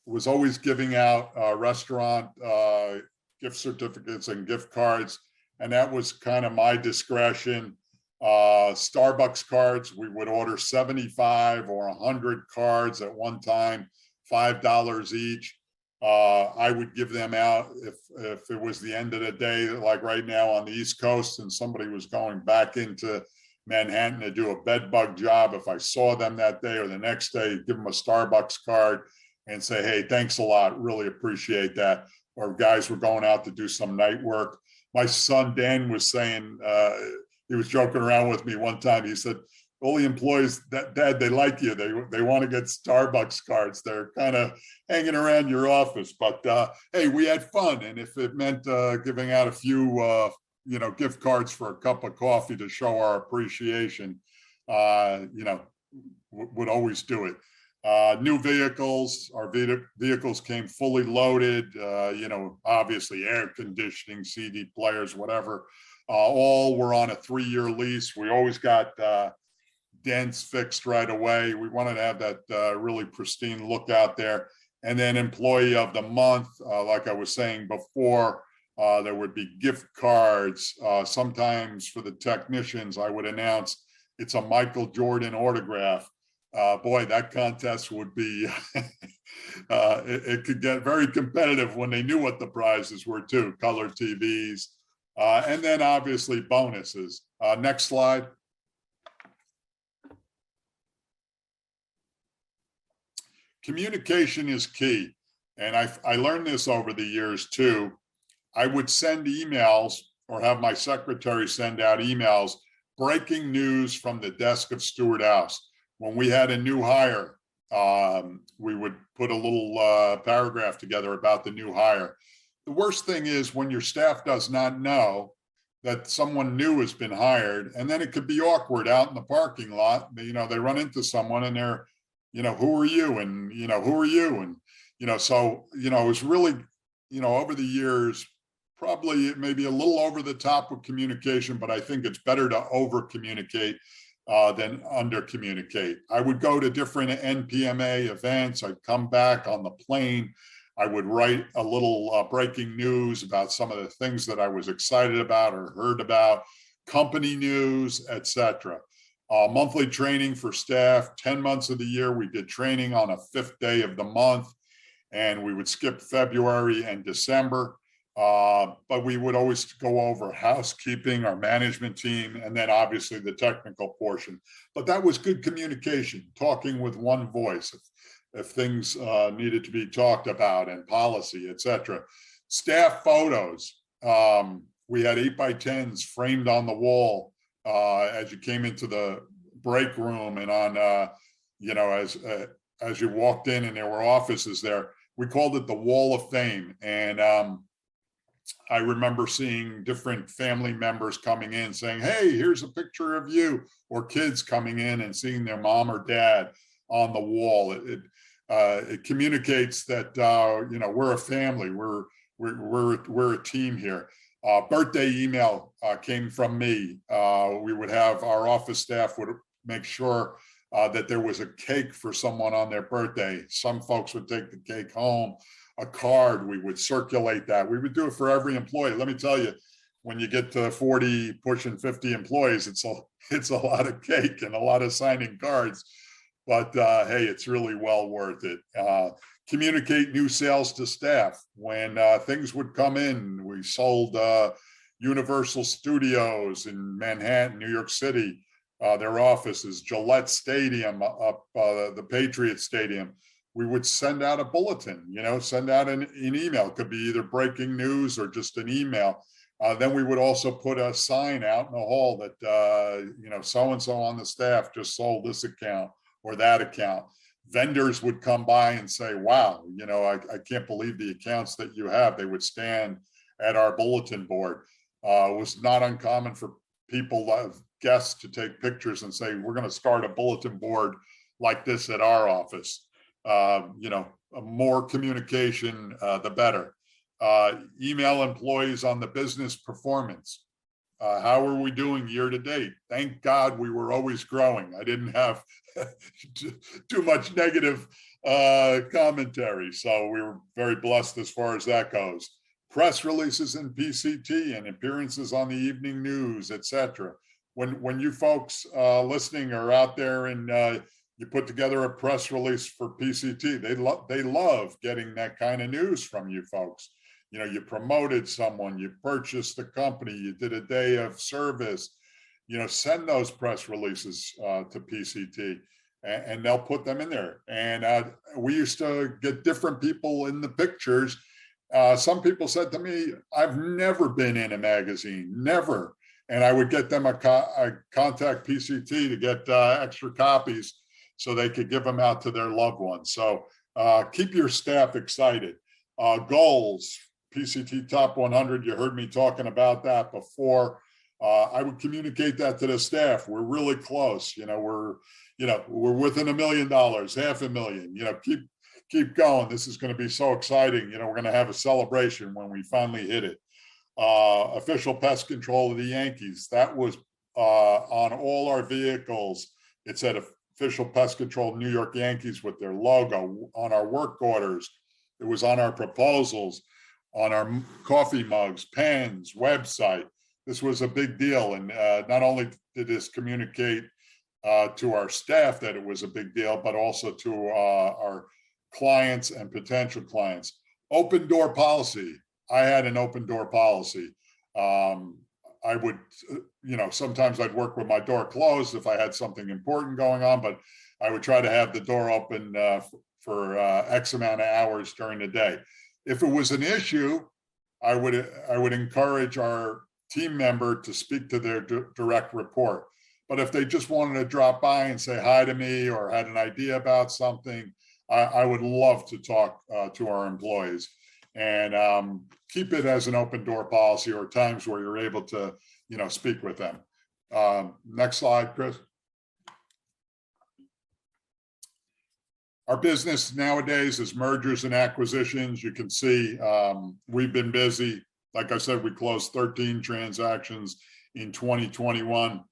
was always giving out restaurant gift certificates and gift cards, and that was kind of my discretion. Starbucks cards, we would order 75 or 100 cards at one time, $5 each. I would give them out if it was the end of the day, like right now on the East Coast, and somebody was going back into Manhattan to do a bed bug job. If I saw them that day or the next day, give them a Starbucks card and say, hey, thanks a lot, really appreciate that. Or guys were going out to do some night work. My son, Dan, was saying, he was joking around with me one time. He said, all the employees, Dad, they like you. They want to get Starbucks cards. They're kind of hanging around your office. But hey, we had fun. And if it meant giving out a few, gift cards for a cup of coffee to show our appreciation, would always do it. New vehicles, our vehicles came fully loaded, obviously air conditioning, CD players, whatever. All were on a 3-year lease. We always got dents fixed right away. We wanted to have that really pristine look out there. And then employee of the month, like I was saying before, there would be gift cards. Sometimes for the technicians, I would announce it's a Michael Jordan autograph. Boy, that contest would be, it could get very competitive when they knew what the prizes were too, color TVs, and then obviously bonuses. Next slide. Communication is key. And I learned this over the years too. I would send emails or have my secretary send out emails, breaking news from the desk of Stuart Aust. When we had a new hire, we would put a little paragraph together about the new hire. The worst thing is when your staff does not know that someone new has been hired, and then it could be awkward out in the parking lot. They run into someone and they're, who are you? And, who are you? And, so, it was really, over the years, probably maybe a little over the top with communication, but I think it's better to over communicate than under communicate. I would go to different NPMA events. I'd come back on the plane. I would write a little breaking news about some of the things that I was excited about or heard about, company news, etc. Monthly training for staff, 10 months of the year. We did training on a 5th day of the month, and we would skip February and December. But we would always go over housekeeping, our management team, and then obviously the technical portion. But that was good communication, talking with one voice if things needed to be talked about, and policy, etc. Staff photos. We had 8x10s framed on the wall as you came into the break room, and on as you walked in, and there were offices there. We called it the Wall of Fame. And I remember seeing different family members coming in saying, hey, here's a picture of you, or kids coming in and seeing their mom or dad on the wall. It communicates that, we're a family, we're a team here. Birthday email came from me. We would have our office staff would make sure that there was a cake for someone on their birthday. Some folks would take the cake home. A card, we would circulate that. We would do it for every employee. Let me tell you, when you get to 40, pushing 50 employees, it's a lot of cake and a lot of signing cards. But hey, it's really well worth it. Communicate new sales to staff. When things would come in, we sold Universal Studios in Manhattan, New York City, their offices, Gillette Stadium, up the Patriot Stadium. We would send out a bulletin, send out an email. It could be either breaking news or just an email. Then we would also put a sign out in the hall that, so-and-so on the staff just sold this account or that account. Vendors would come by and say, wow, I can't believe the accounts that you have. They would stand at our bulletin board. It was not uncommon for people, guests, to take pictures and say, we're going to start a bulletin board like this at our office. More communication, the better. Email employees on the business performance. How are we doing year to date? Thank God we were always growing. I didn't have too much negative commentary. So we were very blessed as far as that goes. Press releases in PCT and appearances on the evening news, etc. When you folks listening are out there and you put together a press release for PCT, they love getting that kind of news from you folks. You know, you promoted someone, you purchased the company, you did a day of service, you know, send those press releases to PCT and they'll put them in there. And we used to get different people in the pictures. Some people said to me, I've never been in a magazine, never. And I would get them a contact PCT to get extra copies so they could give them out to their loved ones. So keep your staff excited. Goals. PCT Top 100, you heard me talking about that before. I would communicate that to the staff. We're really close. You know, we're within $1 million, $500,000. You know, keep going. This is going to be so exciting. You know, we're going to have a celebration when we finally hit it. Official pest control of the Yankees. That was on all our vehicles. It said official pest control New York Yankees with their logo on our work orders. It was on our proposals, on our coffee mugs, pens, website. This was a big deal. And not only did this communicate to our staff that it was a big deal, but also to our clients and potential clients. Open door policy. I had an open door policy. I would, you know, sometimes I'd work with my door closed if I had something important going on, but I would try to have the door open for X amount of hours during the day. If it was an issue, I would encourage our team member to speak to their direct report. But if they just wanted to drop by and say hi to me or had an idea about something, I would love to talk to our employees and keep it as an open door policy or times where you're able to, you know, speak with them. Next slide, Chris. Our business nowadays is mergers and acquisitions. You can see we've been busy. Like I said, we closed 13 transactions in 2021.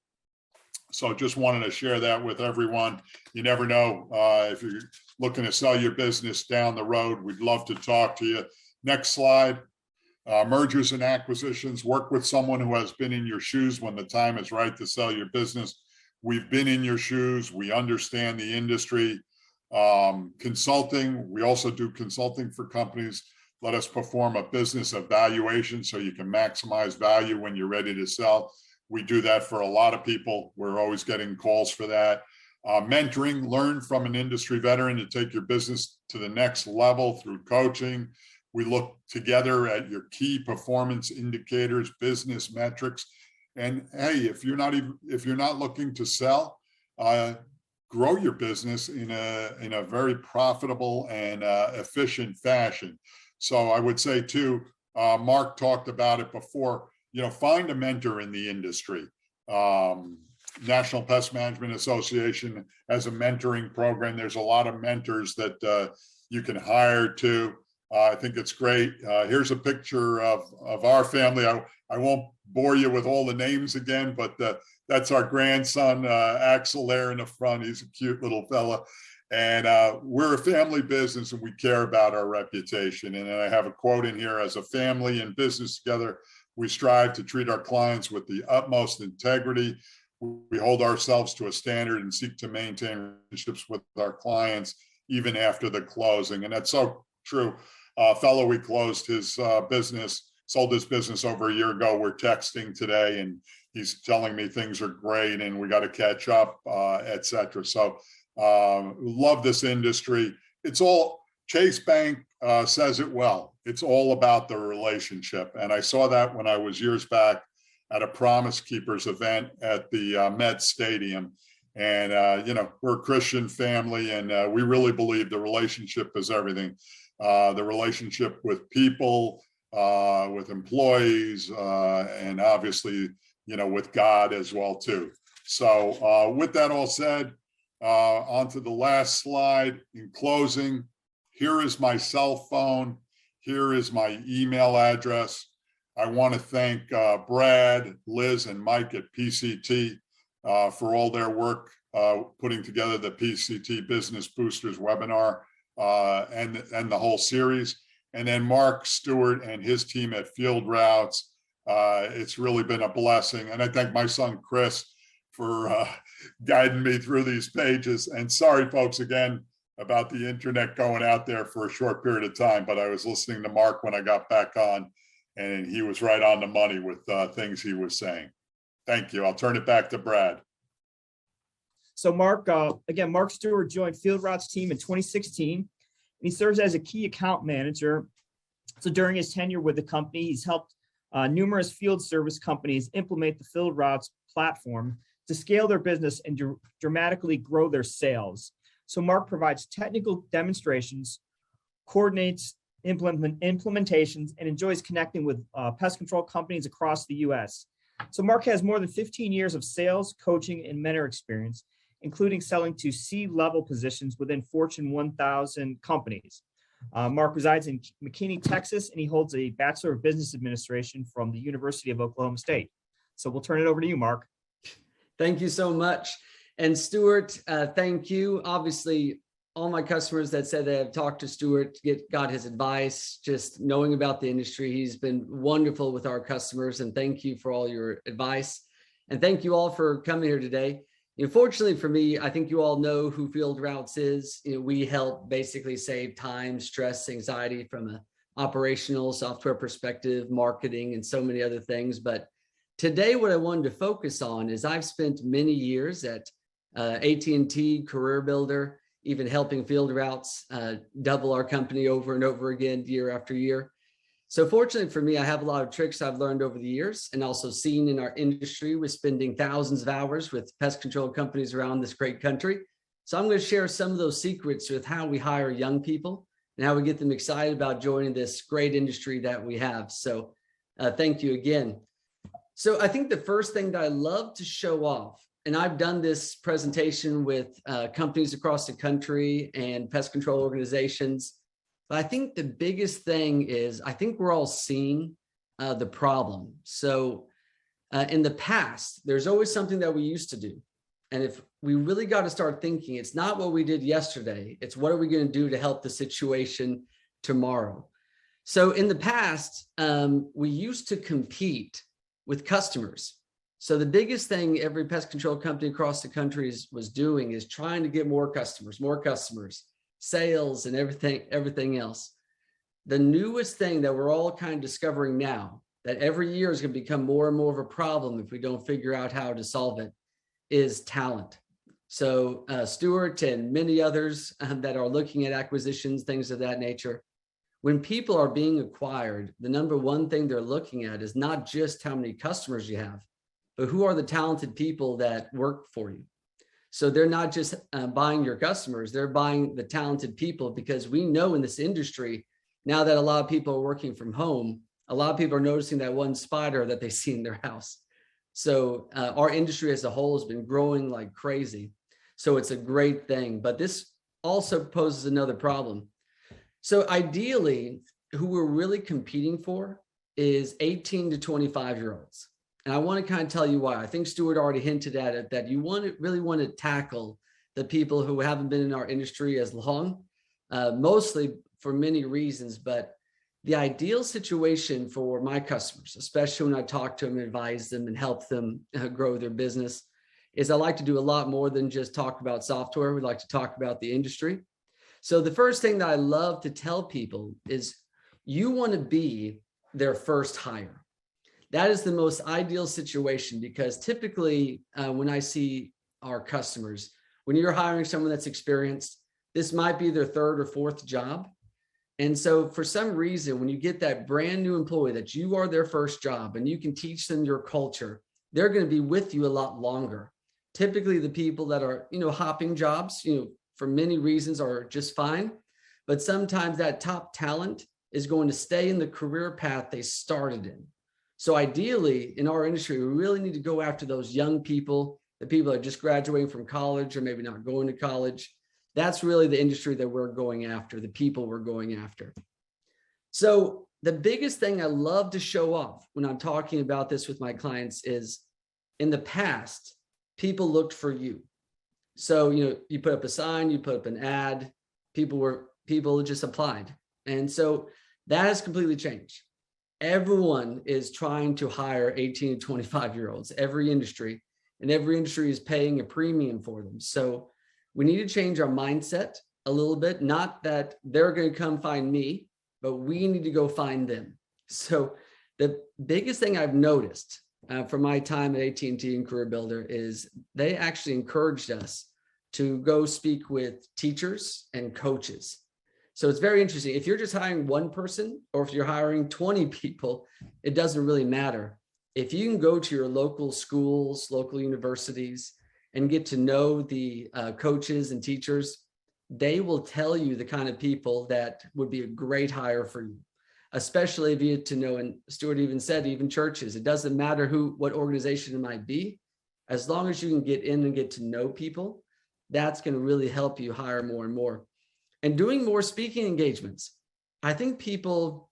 So just wanted to share that with everyone. You never know if you're looking to sell your business down the road. We'd love to talk to you. Next slide. Mergers and acquisitions. Work with someone who has been in your shoes when the time is right to sell your business. We've been in your shoes. We understand the industry. Consulting, we also do consulting for companies. Let us perform a business evaluation so you can maximize value when you're ready to sell. We do that for a lot of people. We're always getting calls for that. Mentoring, learn from an industry veteran to take your business to the next level through coaching. We look together at your key performance indicators, business metrics. And hey, if you're not looking to sell, grow your business in a very profitable and efficient fashion. So I would say too, Mark talked about it before, you know, find a mentor in the industry. National Pest Management Association has a mentoring program. There's a lot of mentors that you can hire to. I think it's great. Here's a picture of our family. I won't bore you with all the names again, but that's our grandson, Axel, there in the front. He's a cute little fella. And we're a family business and we care about our reputation. And I have a quote in here: as a family and business together, we strive to treat our clients with the utmost integrity. We hold ourselves to a standard and seek to maintain relationships with our clients even after the closing. And that's so true. Fellow, we closed his business, sold his business over a year ago. We're texting today and he's telling me things are great and we got to catch up, et cetera. So love this industry. It's all, Chase Bank says it well. It's all about the relationship. And I saw that when I was years back at a Promise Keepers event at the Met Stadium. And, you know, we're a Christian family and we really believe the relationship is everything. The relationship with people, with employees, and obviously, you know, with God as well too. So with that all said, on to the last slide. In closing, here is my cell phone. Here is my email address. I want to thank Brad, Liz, and Mike at PCT for all their work putting together the PCT Business Boosters webinar and the whole series. And then Mark Stewart and his team at Field Routes. It's really been a blessing. And I thank my son, Chris, for guiding me through these pages. And sorry, folks, again, about the internet going out there for a short period of time, but I was listening to Mark when I got back on, and he was right on the money with things he was saying. Thank you. I'll turn it back to Brad. So Mark, again, Mark Stewart joined Field Routes team in 2016, and he serves as a key account manager. So during his tenure with the company, he's helped numerous field service companies implement the Field Routes platform to scale their business and dramatically grow their sales. So Mark provides technical demonstrations, coordinates implementations, and enjoys connecting with pest control companies across the U.S. So Mark has more than 15 years of sales, coaching, and mentor experience, including selling to C-level positions within Fortune 1000 companies. Mark resides in McKinney, Texas, and he holds a Bachelor of Business Administration from the University of Oklahoma State. So we'll turn it over to you, Mark. Thank you so much. And Stuart, thank you. Obviously, all my customers that said they have talked to Stuart, got his advice, just knowing about the industry. He's been wonderful with our customers, and thank you for all your advice. And thank you all for coming here today. Fortunately for me, I think you all know who Field Routes is. We help basically save time, stress, anxiety from an operational software perspective, marketing, and so many other things. But today, what I wanted to focus on is I've spent many years at AT&T, Career Builder, even helping Field Routes double our company over and over again, year after year. So fortunately for me, I have a lot of tricks I've learned over the years and also seen in our industry with spending thousands of hours with pest control companies around this great country. So I'm going to share some of those secrets with how we hire young people and how we get them excited about joining this great industry that we have. So thank you again. So I think the first thing that I love to show off, and I've done this presentation with companies across the country and pest control organizations, but I think the biggest thing is I think we're all seeing the problem. So in the past, there's always something that we used to do. And if we really got to start thinking, it's not what we did yesterday, it's what are we going to do to help the situation tomorrow. So in the past, we used to compete with customers. So the biggest thing every pest control company across the country was doing is trying to get more customers, sales, and everything else. The newest thing that we're all kind of discovering now, that every year is going to become more and more of a problem if we don't figure out how to solve it, is talent. So Stuart and many others that are looking at acquisitions, things of that nature, when people are being acquired, the number one thing they're looking at is not just how many customers you have, but who are the talented people that work for you. So they're not just buying your customers, they're buying the talented people, because we know in this industry, now that a lot of people are working from home, a lot of people are noticing that one spider that they see in their house. So our industry as a whole has been growing like crazy. So it's a great thing, but this also poses another problem. So ideally, who we're really competing for is 18 to 25-year-olds. And I want to kind of tell you why. I think Stuart already hinted at it, that you really want to tackle the people who haven't been in our industry as long, mostly for many reasons. But the ideal situation for my customers, especially when I talk to them, advise them, and help them grow their business, is I like to do a lot more than just talk about software. We like to talk about the industry. So the first thing that I love to tell people is you want to be their first hire. That is the most ideal situation, because typically when I see our customers, when you're hiring someone that's experienced, this might be their third or fourth job. And so for some reason, when you get that brand new employee that you are their first job and you can teach them your culture, they're going to be with you a lot longer. Typically the people that are, hopping jobs, for many reasons are just fine. But sometimes that top talent is going to stay in the career path they started in. So ideally, in our industry, we really need to go after those young people, the people that are just graduating from college or maybe not going to college. That's really the industry that we're going after, the people we're going after. So the biggest thing I love to show off when I'm talking about this with my clients is, in the past, people looked for you. So, you put up a sign, you put up an ad, people just applied. And so that has completely changed. Everyone is trying to hire 18 to 25-year-olds, every industry, and every industry is paying a premium for them. So we need to change our mindset a little bit. Not that they're going to come find me, but we need to go find them. So the biggest thing I've noticed from my time at AT&T and Career Builder is they actually encouraged us to go speak with teachers and coaches. So it's very interesting. If you're just hiring one person, or if you're hiring 20 people, it doesn't really matter. If you can go to your local schools, local universities, and get to know the coaches and teachers, they will tell you the kind of people that would be a great hire for you, especially if you get to know, and Stuart even said, even churches, it doesn't matter what organization it might be, as long as you can get in and get to know people, that's going to really help you hire more and more. And doing more speaking engagements. I think people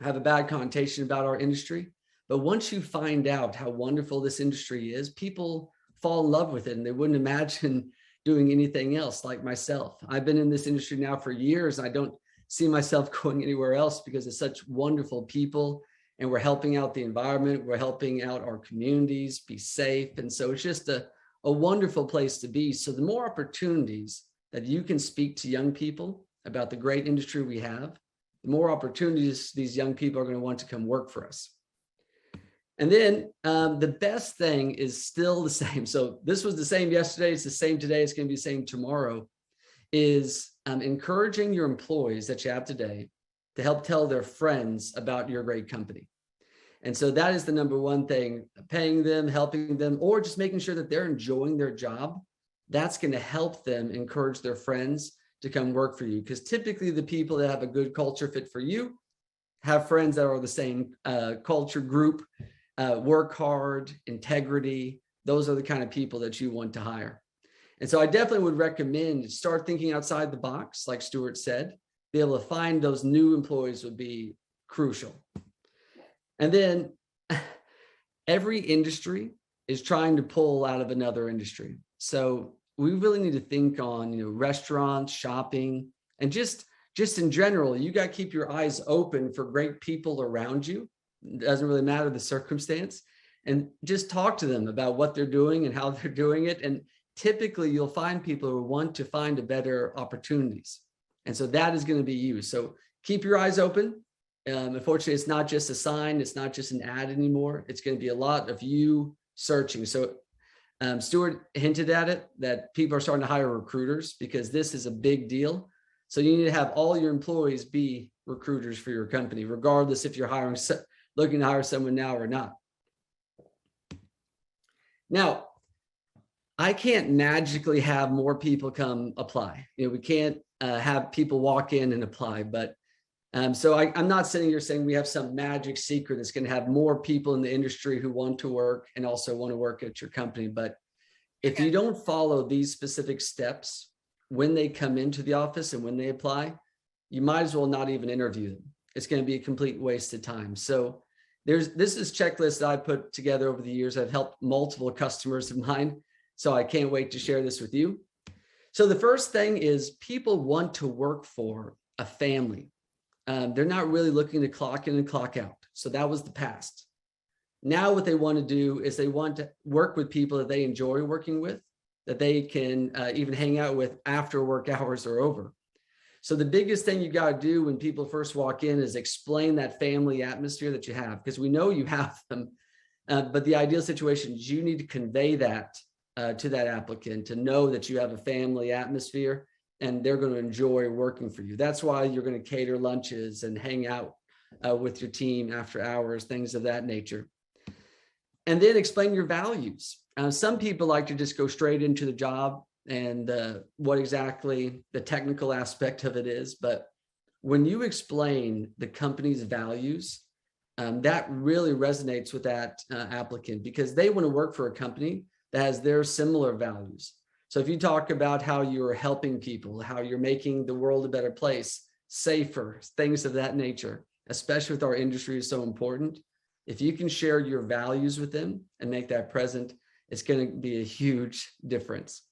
have a bad connotation about our industry, but once you find out how wonderful this industry is, people fall in love with it, and they wouldn't imagine doing anything else. Like myself, I've been in this industry now for years. I don't see myself going anywhere else because it's such wonderful people, and we're helping out the environment. We're helping out our communities be safe. And so it's just a wonderful place to be. So the more opportunities that you can speak to young people about the great industry we have, the more opportunities these young people are going to want to come work for us. And then the best thing is still the same. So this was the same yesterday. It's the same today. It's going to be the same tomorrow, is encouraging your employees that you have today to help tell their friends about your great company. And so that is the number one thing, paying them, helping them, or just making sure that they're enjoying their job. That's going to help them encourage their friends to come work for you. Because typically the people that have a good culture fit for you have friends that are the same culture group, work hard, integrity. Those are the kind of people that you want to hire. And so I definitely would recommend start thinking outside the box, like Stuart said. Be able to find those new employees would be crucial. And then every industry is trying to pull out of another industry. So we really need to think on, restaurants, shopping, and just in general, you got to keep your eyes open for great people around you. It doesn't really matter the circumstance, and just talk to them about what they're doing and how they're doing it. And typically you'll find people who want to find better opportunities. And so that is going to be you. So keep your eyes open. Unfortunately, it's not just a sign. It's not just an ad anymore. It's going to be a lot of you searching. So Stuart hinted at it, that people are starting to hire recruiters because this is a big deal. So you need to have all your employees be recruiters for your company, regardless if you're looking to hire someone now or not. Now, I can't magically have more people come apply. We can't have people walk in and apply, but so I'm not sitting here saying we have some magic secret that's going to have more people in the industry who want to work and also want to work at your company. But if you don't follow these specific steps when they come into the office and when they apply, you might as well not even interview them. It's going to be a complete waste of time. So this is checklists that I put together over the years. I've helped multiple customers of mine. So I can't wait to share this with you. So the first thing is people want to work for a family. They're not really looking to clock in and clock out. So that was the past. Now what they want to do is they want to work with people that they enjoy working with, that they can even hang out with after work hours are over. So the biggest thing you got to do when people first walk in is explain that family atmosphere that you have, because we know you have them. But the ideal situation is you need to convey that to that applicant, to know that you have a family atmosphere and they're going to enjoy working for you. That's why you're going to cater lunches and hang out with your team after hours, things of that nature. And then explain your values. Some people like to just go straight into the job and what exactly the technical aspect of it is. But when you explain the company's values, that really resonates with that applicant, because they want to work for a company that has their similar values. So if you talk about how you're helping people, how you're making the world a better place, safer, things of that nature, especially with our industry is so important. If you can share your values with them and make that present, it's going to be a huge difference.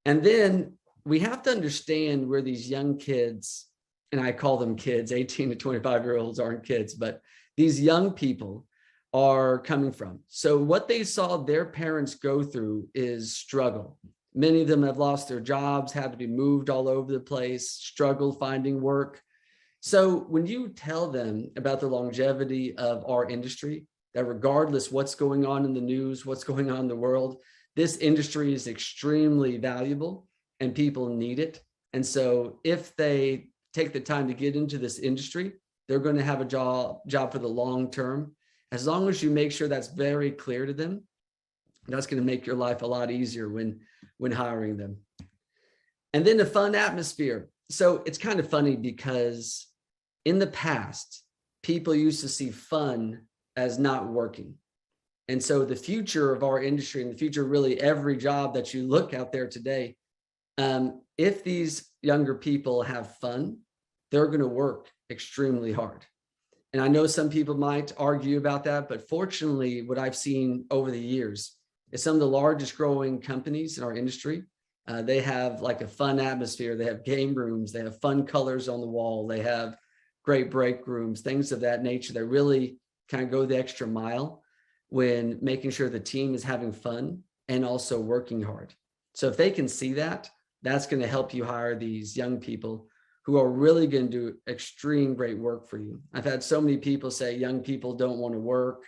And then we have to understand where these young kids, and I call them kids, 18 to 25-year-olds aren't kids, but these young people are coming from. So what they saw their parents go through is struggle. Many of them have lost their jobs, had to be moved all over the place, struggled finding work. So when you tell them about the longevity of our industry, that regardless what's going on in the news, what's going on in the world, this industry is extremely valuable and people need it. And so if they take the time to get into this industry, they're going to have a job for the long term. As long as you make sure that's very clear to them, that's going to make your life a lot easier when hiring them. And then the fun atmosphere. So it's kind of funny because in the past, people used to see fun as not working. And so the future of our industry and the future, really every job that you look out there today, if these younger people have fun, they're going to work extremely hard. And I know some people might argue about that, but fortunately, what I've seen over the years is some of the largest growing companies in our industry, they have like a fun atmosphere. They have game rooms, they have fun colors on the wall, they have great break rooms, things of that nature that really kind of go the extra mile when making sure the team is having fun and also working hard. So if they can see that, that's going to help you hire these young people who are really going to do extreme great work for you. I've had so many people say young people don't want to work.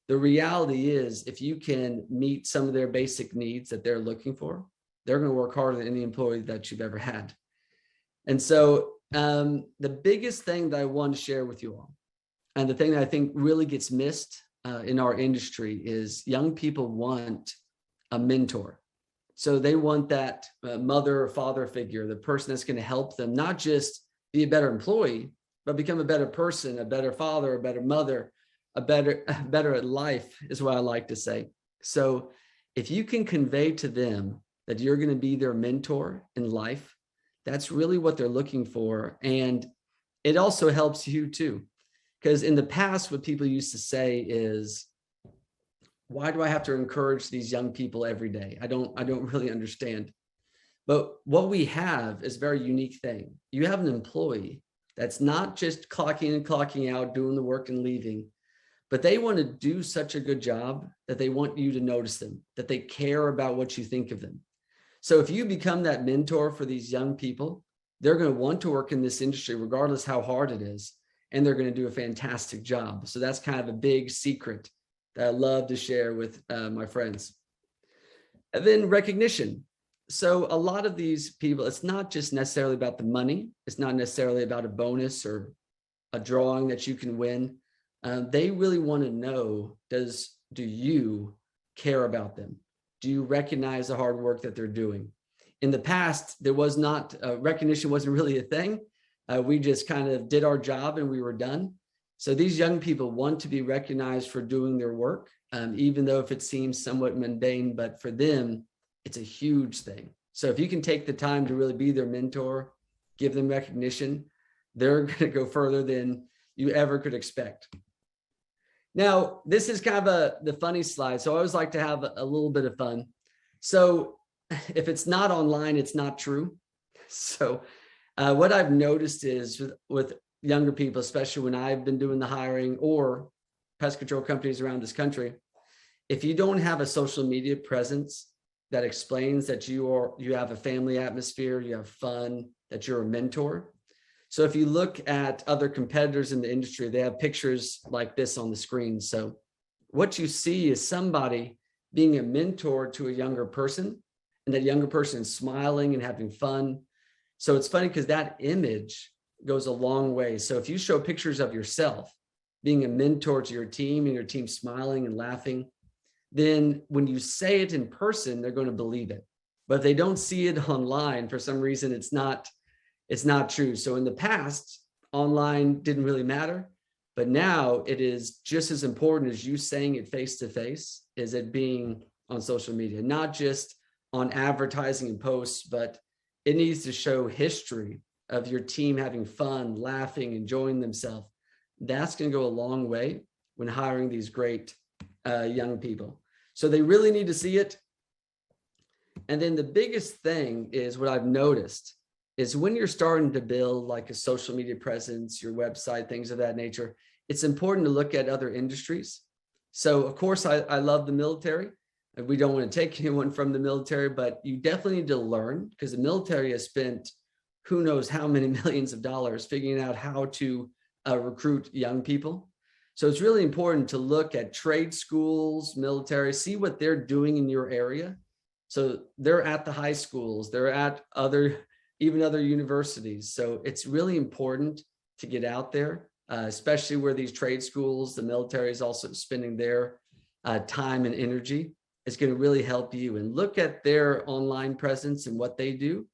The reality is, if you can meet some of their basic needs that they're looking for, they're going to work harder than any employee that you've ever had. And so the biggest thing that I want to share with you all, and the thing that I think really gets missed in our industry, is young people want a mentor. So they want that mother or father figure, the person that's going to help them not just be a better employee, but become a better person, a better father, a better mother, better at life, is what I like to say. So if you can convey to them that you're going to be their mentor in life, that's really what they're looking for. And it also helps you too. Because in the past, what people used to say is, why do I have to encourage these young people every day? I don't really understand. But what we have is a very unique thing. You have an employee that's not just clocking in, clocking out, doing the work and leaving, but they want to do such a good job that they want you to notice them, that they care about what you think of them. So if you become that mentor for these young people, they're going to want to work in this industry regardless how hard it is, and they're going to do a fantastic job. So that's kind of a big secret that I love to share with my friends. And then recognition. So a lot of these people, it's not just necessarily about the money. It's not necessarily about a bonus or a drawing that you can win. They really want to know, do you care about them? Do you recognize the hard work that they're doing? In the past, there was not, recognition wasn't really a thing. We just kind of did our job and we were done. So these young people want to be recognized for doing their work, even though if it seems somewhat mundane, but for them, it's a huge thing. So if you can take the time to really be their mentor, give them recognition, they're going to go further than you ever could expect. Now, this is kind of the funny slide. So I always like to have a little bit of fun. So if it's not online, it's not true. So what I've noticed is with younger people, especially when I've been doing the hiring or pest control companies around this country, if you don't have a social media presence that explains that you have a family atmosphere, you have fun, that you're a mentor. So if you look at other competitors in the industry, they have pictures like this on the screen. So what you see is somebody being a mentor to a younger person, and that younger person is smiling and having fun. So it's funny because that image goes a long way. So if you show pictures of yourself being a mentor to your team and your team smiling and laughing, then when you say it in person, they're going to believe it. But if they don't see it online, for some reason, it's not true. So in the past, online didn't really matter, but now it is just as important as you saying it face to face, is it being on social media, not just on advertising and posts, but it needs to show history of your team having fun, laughing, enjoying themselves, that's going to go a long way when hiring these great young people. So they really need to see it. And then the biggest thing is what I've noticed is when you're starting to build like a social media presence, your website, things of that nature, it's important to look at other industries. So of course, I love the military. We don't want to take anyone from the military, but you definitely need to learn, because the military has spent who knows how many millions of dollars figuring out how to recruit young people. So it's really important to look at trade schools, military, see what they're doing in your area. So they're at the high schools, they're at even other universities. So it's really important to get out there, especially where these trade schools, the military is also spending their time and energy. It's going to really help you, and look at their online presence and what they do.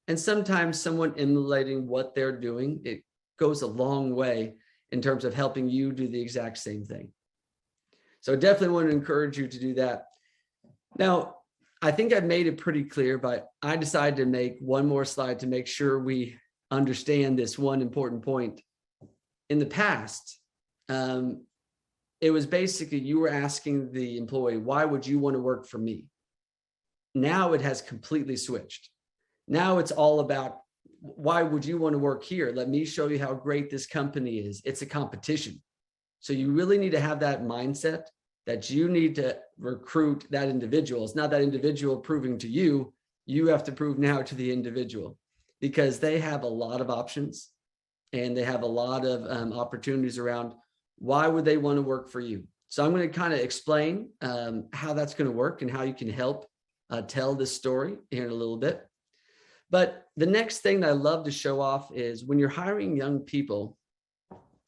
And sometimes someone emulating what they're doing, it goes a long way in terms of helping you do the exact same thing. So I definitely want to encourage you to do that. Now, I think I've made it pretty clear, but I decided to make one more slide to make sure we understand this one important point. In the past, it was basically you were asking the employee, why would you want to work for me? Now it has completely switched. Now it's all about, why would you want to work here? Let me show you how great this company is. It's a competition. So you really need to have that mindset that you need to recruit that individual. It's not that individual proving to you, you have to prove now to the individual, because they have a lot of options and they have a lot of opportunities around why would they want to work for you. So I'm going to kind of explain how that's going to work and how you can help tell this story here in a little bit. But the next thing that I love to show off is when you're hiring young people,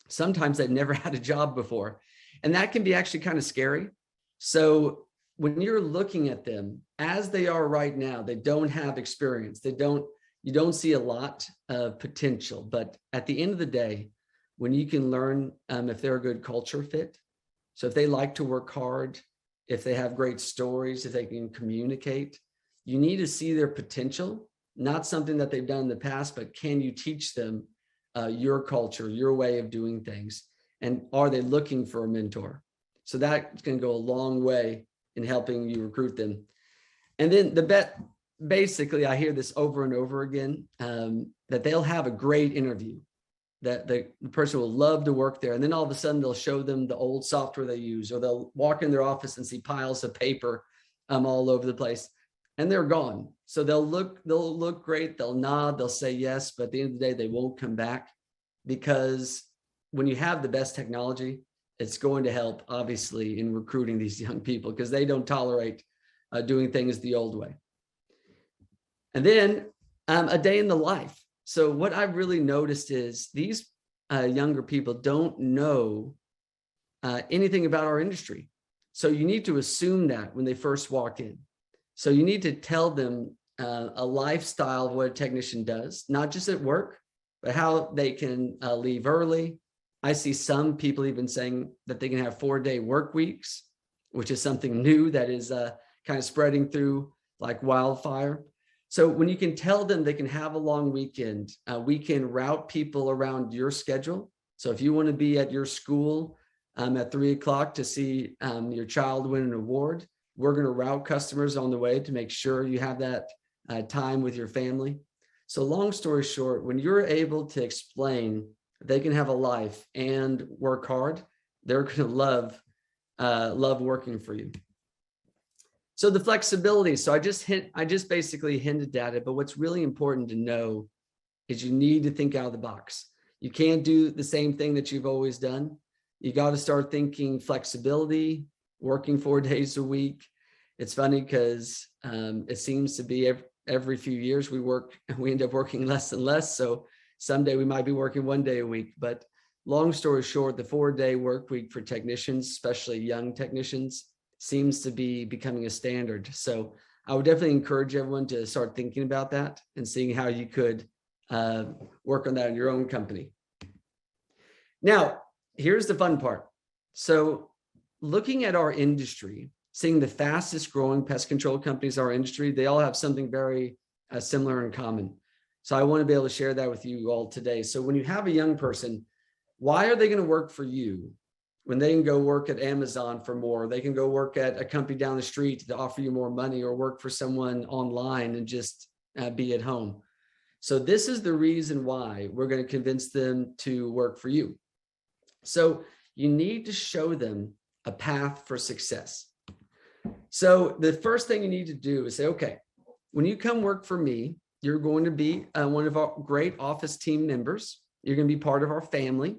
sometimes they've never had a job before, and that can be actually kind of scary. So when you're looking at them as they are right now, they don't have experience. You don't see a lot of potential, but at the end of the day, when you can learn if they're a good culture fit, so if they like to work hard, if they have great stories, if they can communicate, you need to see their potential, not something that they've done in the past, but can you teach them your culture, your way of doing things? And are they looking for a mentor? So that's going to go a long way in helping you recruit them. And then basically, I hear this over and over again, that they'll have a great interview, that the person will love to work there. And then all of a sudden they'll show them the old software they use, or they'll walk in their office and see piles of paper all over the place, and they're gone. So they'll look great. They'll nod, they'll say yes, but at the end of the day, they won't come back, because when you have the best technology, it's going to help obviously in recruiting these young people, because they don't tolerate doing things the old way. And then a day in the life. So what I've really noticed is these younger people don't know anything about our industry. So you need to assume that when they first walk in. So you need to tell them a lifestyle of what a technician does, not just at work, but how they can leave early. I see some people even saying that they can have 4-day work weeks, which is something new that is kind of spreading through like wildfire. So when you can tell them they can have a long weekend, we can route people around your schedule. So if you want to be at your school at 3 o'clock to see your child win an award, we're going to route customers on the way to make sure you have that time with your family. So long story short, when you're able to explain they can have a life and work hard, they're going to love working for you. So the flexibility. So I just basically hinted at it, but what's really important to know is you need to think out of the box. You can't do the same thing that you've always done. You got to start thinking flexibility, working 4 days a week. It's funny because it seems to be every few years we end up working less and less. So someday we might be working 1 day a week, but long story short, the 4-day work week for technicians, especially young technicians, seems to be becoming a standard. So I would definitely encourage everyone to start thinking about that and seeing how you could work on that in your own company. Now, here's the fun part. So looking at our industry, seeing the fastest growing pest control companies in our industry, they all have something very similar in common. So I want to be able to share that with you all today. So when you have a young person, why are they going to work for you when they can go work at Amazon for more? They can go work at a company down the street to offer you more money, or work for someone online and just be at home. So this is the reason why we're going to convince them to work for you. So you need to show them a path for success. So the first thing you need to do is say, okay, when you come work for me, you're going to be one of our great office team members. You're going to be part of our family.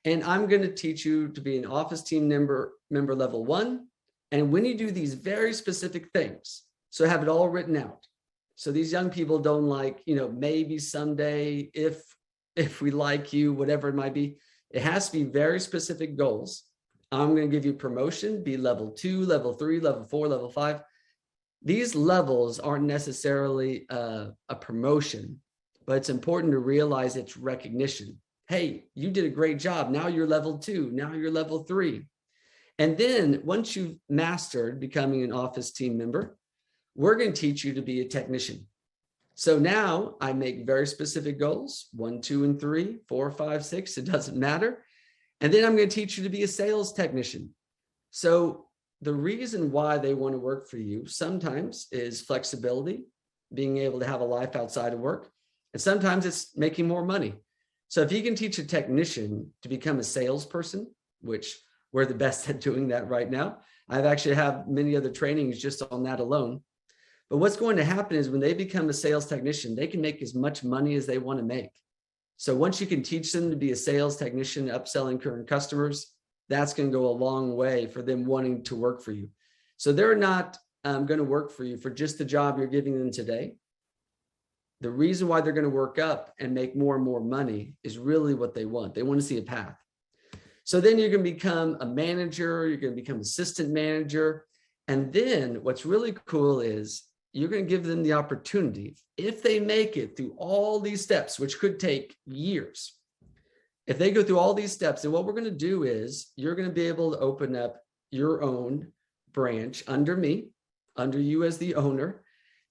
And I'm going to teach you to be an office team member level 1. And when you do these very specific things, so have it all written out. So these young people don't like, maybe someday if we like you, whatever it might be. It has to be very specific goals. I'm going to give you promotion, be level 2, level 3, level 4, level 5. These levels aren't necessarily a promotion, but it's important to realize it's recognition. Hey, you did a great job. Now you're level 2. Now you're level 3. And then once you've mastered becoming an office team member, we're going to teach you to be a technician. So now I make very specific goals, 1, 2, and 3, 4, 5, 6, it doesn't matter. And then I'm going to teach you to be a sales technician. So the reason why they want to work for you sometimes is flexibility, being able to have a life outside of work. And sometimes it's making more money. So if you can teach a technician to become a salesperson, which we're the best at doing that right now. I've actually have many other trainings just on that alone. But what's going to happen is when they become a sales technician, they can make as much money as they want to make. So once you can teach them to be a sales technician, upselling current customers, that's going to go a long way for them wanting to work for you. So they're not going to work for you for just the job you're giving them today. The reason why they're going to work up and make more and more money is really what they want. They want to see a path. So then you're going to become a manager, you're going to become assistant manager. And then what's really cool is you're going to give them the opportunity, if they make it through all these steps, which could take years. If they go through all these steps, then what we're going to do is you're going to be able to open up your own branch under me, under you as the owner.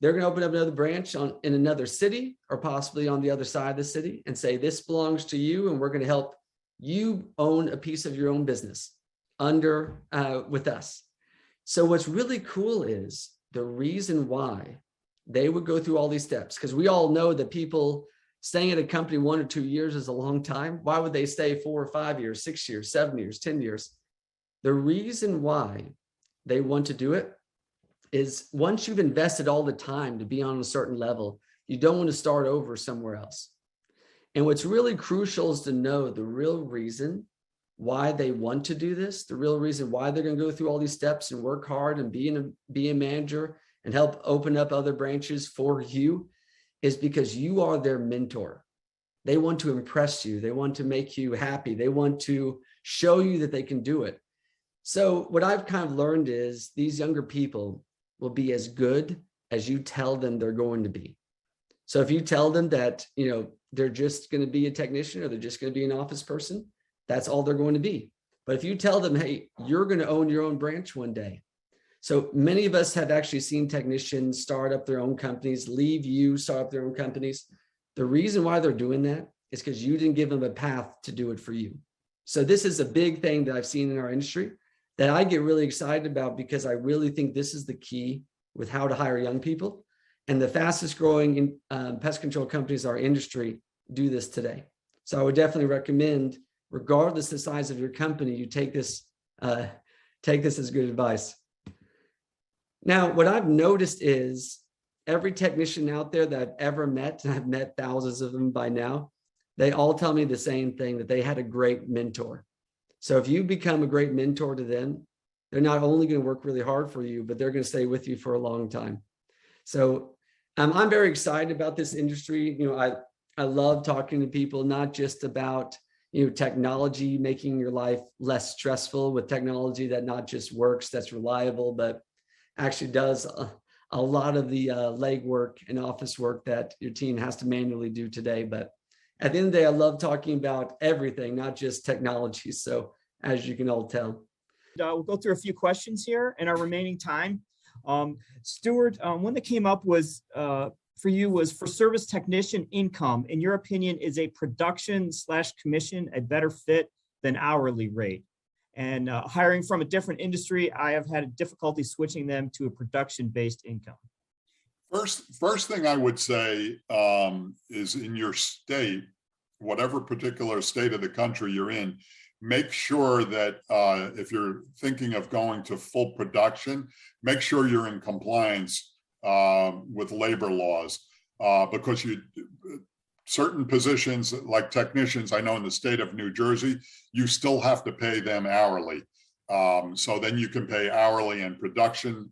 They're going to open up another branch in another city, or possibly on the other side of the city, and say, this belongs to you, and we're going to help you own a piece of your own business with us. So what's really cool is the reason why they would go through all these steps, because we all know that people staying at a company 1 or 2 years is a long time. Why would they stay 4 or 5 years, 6 years, 7 years, 10 years? The reason why they want to do it is once you've invested all the time to be on a certain level, you don't want to start over somewhere else. And what's really crucial is to know the real reason why they want to do this, the real reason why they're going to go through all these steps and work hard and be a manager and help open up other branches for you, is because you are their mentor. They want to impress you. They want to make you happy. They want to show you that they can do it. So what I've kind of learned is these younger people will be as good as you tell them they're going to be. So if you tell them that, they're just going to be a technician, or they're just going to be an office person, that's all they're going to be. But if you tell them, hey, you're going to own your own branch one day. So many of us have actually seen technicians start up their own companies, leave you, start up their own companies. The reason why they're doing that is because you didn't give them a path to do it for you. So this is a big thing that I've seen in our industry that I get really excited about, because I really think this is the key with how to hire young people. And the fastest growing pest control companies in our industry do this today. So I would definitely recommend, regardless the size of your company, you take this as good advice. Now, what I've noticed is every technician out there that I've ever met, and I've met thousands of them by now, they all tell me the same thing, that they had a great mentor. So if you become a great mentor to them, they're not only going to work really hard for you, but they're going to stay with you for a long time. So I'm very excited about this industry. I love talking to people, not just about technology making your life less stressful, with technology that not just works, that's reliable, but actually does a lot of the legwork and office work that your team has to manually do today. But at the end of the day, I love talking about everything, not just technology. So as you can all tell. We'll go through a few questions here in our remaining time. Stuart, one that came up was for you was, for service technician income, in your opinion, is a production/commission a better fit than hourly rate? And hiring from a different industry, I have had difficulty switching them to a production-based income. First thing I would say is, in your state, whatever particular state of the country you're in, make sure that if you're thinking of going to full production, make sure you're in compliance with labor laws, because certain positions like technicians, I know in the state of New Jersey, you still have to pay them hourly. So then you can pay hourly and production.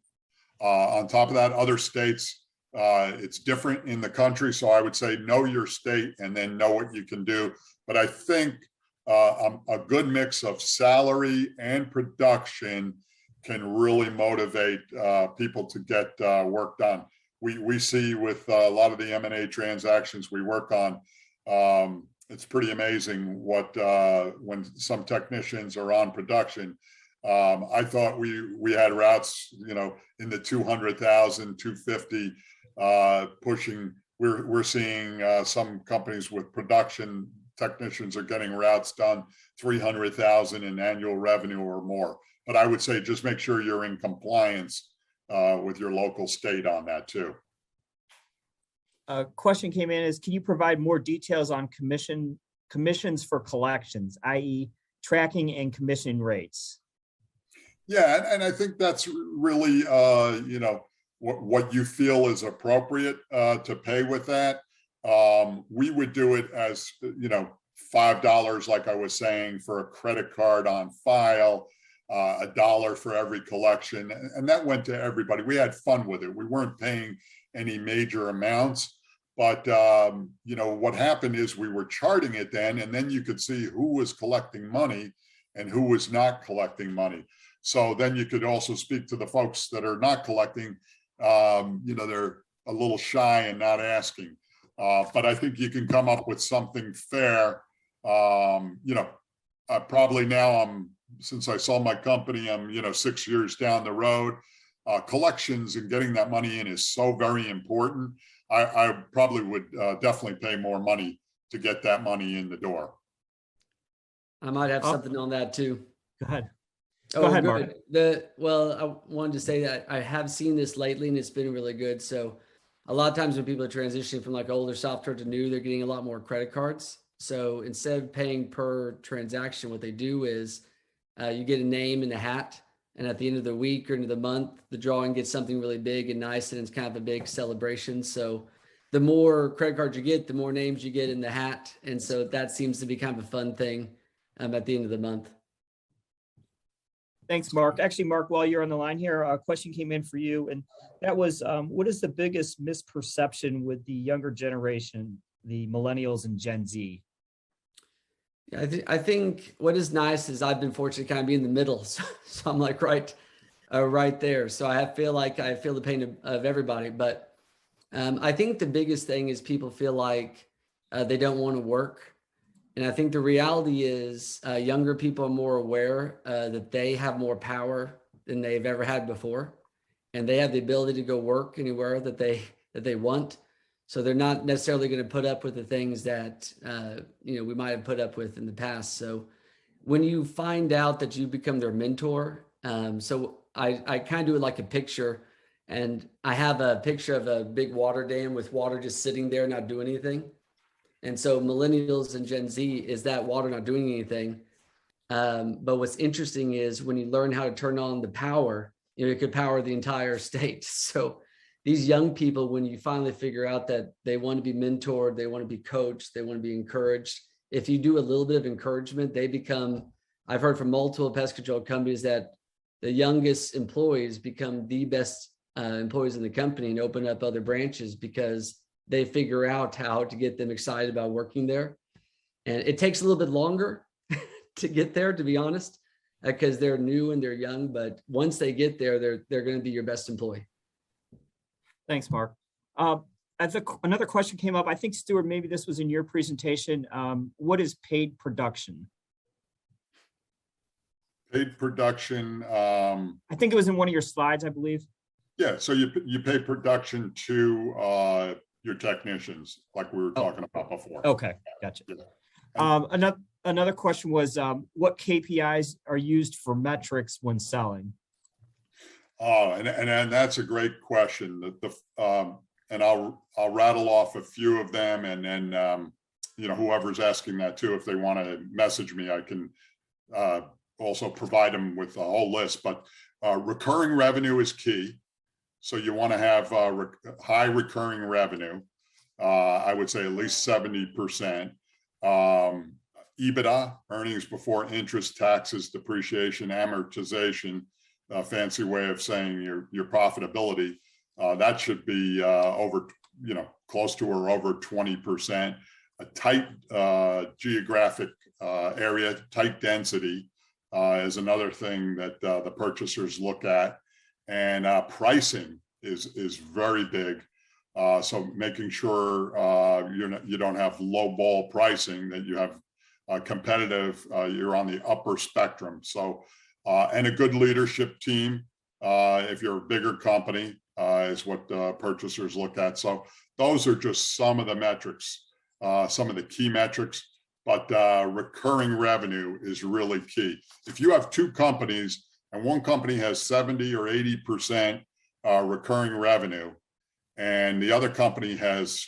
On top of that, other states, it's different in the country. So I would say know your state and then know what you can do. But I think a good mix of salary and production can really motivate people to get work done. We see with a lot of the M&A transactions we work on, it's pretty amazing what when some technicians are on production. I thought we had routes, in the 200,000, 250, pushing. We're seeing some companies with production technicians are getting routes done 300,000 in annual revenue or more. But I would say just make sure you're in compliance with your local state on that too. A question came in is, can you provide more details on commissions for collections, i.e. tracking and commission rates? Yeah, and I think that's really, what you feel is appropriate to pay with that. We would do it as, $5, like I was saying, for a credit card on file, $1 for every collection. And that went to everybody. We had fun with it. We weren't paying any major amounts, but what happened is we were charting it then, and then you could see who was collecting money and who was not collecting money. So then you could also speak to the folks that are not collecting. They're a little shy and not asking. But I think you can come up with something fair. Probably now since I sold my company, I'm 6 years down the road. Collections and getting that money in is so very important. I probably would definitely pay more money to get that money in the door. I might have something on that too. Go ahead. Go ahead, Mark. I wanted to say that I have seen this lately and it's been really good. So a lot of times when people are transitioning from like older software to new, they're getting a lot more credit cards. So instead of paying per transaction, what they do is you get a name in a hat, and at the end of the week or end of the month, the drawing gets something really big and nice, and it's kind of a big celebration. So the more credit cards you get, the more names you get in the hat. And so that seems to be kind of a fun thing at the end of the month. Thanks, Mark. Actually, Mark, while you're on the line here, a question came in for you, and that was, what is the biggest misperception with the younger generation, the millennials and Gen Z? Yeah, I think what is nice is I've been fortunate to kind of be in the middle, so I'm like right there. So I feel like I feel the pain of everybody, but I think the biggest thing is people feel like they don't want to work. And I think the reality is younger people are more aware that they have more power than they've ever had before. And they have the ability to go work anywhere that they want. So they're not necessarily going to put up with the things that, we might have put up with in the past. So when you find out that you become their mentor, so I kind of do it like a picture, and I have a picture of a big water dam with water just sitting there, not doing anything. And so millennials and Gen Z is that water not doing anything. But what's interesting is when you learn how to turn on the power, it could power the entire state. So these young people, when you finally figure out that they want to be mentored, they want to be coached, they want to be encouraged. If you do a little bit of encouragement, they become, I've heard from multiple pest control companies that the youngest employees become the best employees in the company and open up other branches because they figure out how to get them excited about working there. And it takes a little bit longer to get there, to be honest, because they're new and they're young. But once they get there, they're going to be your best employee. Thanks, Mark. Another question came up. I think, Stuart, maybe this was in your presentation. What is paid production? Paid production. I think it was in one of your slides, I believe. Yeah, so you pay production to your technicians, like we were talking about before. Okay, gotcha. Yeah. Another question was, what KPIs are used for metrics when selling? Oh, and that's a great question. And I'll rattle off a few of them, and then whoever's asking that too, if they want to message me, I can also provide them with a whole list. But recurring revenue is key. So you want to have high recurring revenue. I would say at least 70%. EBITDA, earnings before interest, taxes, depreciation, amortization, fancy way of saying your profitability. That should be over, close to or over 20%. A tight geographic area, tight density is another thing that the purchasers look at. And pricing is very big. So making sure you don't have low ball pricing, that you have competitive, you're on the upper spectrum. So, and a good leadership team, if you're a bigger company, is what purchasers look at. So those are just some of the metrics, some of the key metrics, but recurring revenue is really key. If you have two companies and one company has 70 or 80% recurring revenue, and the other company has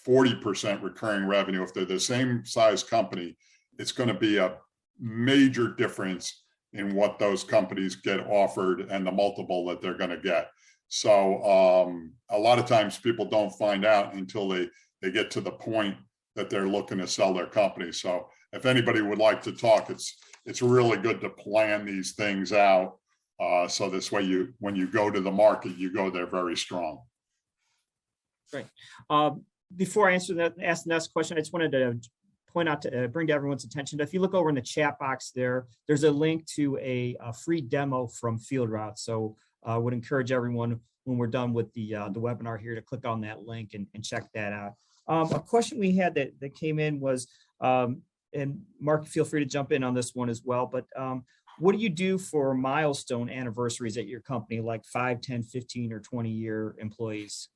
40% recurring revenue, if they're the same size company, it's going to be a major difference in what those companies get offered and the multiple that they're going to get. So a lot of times people don't find out until they get to the point that they're looking to sell their company. So if anybody would like to talk, it's really good to plan these things out. So this way, when you go to the market, you go there very strong. Great. Before I ask the next question, I just wanted to point out to bring to everyone's attention. If you look over in the chat box there's a link to a free demo from Field Routes. So I would encourage everyone, when we're done with the webinar here, to click on that link and check that out. A question we had that came in was, and Mark, feel free to jump in on this one as well, but what do you do for milestone anniversaries at your company, like 5, 10, 15, or 20-year employees?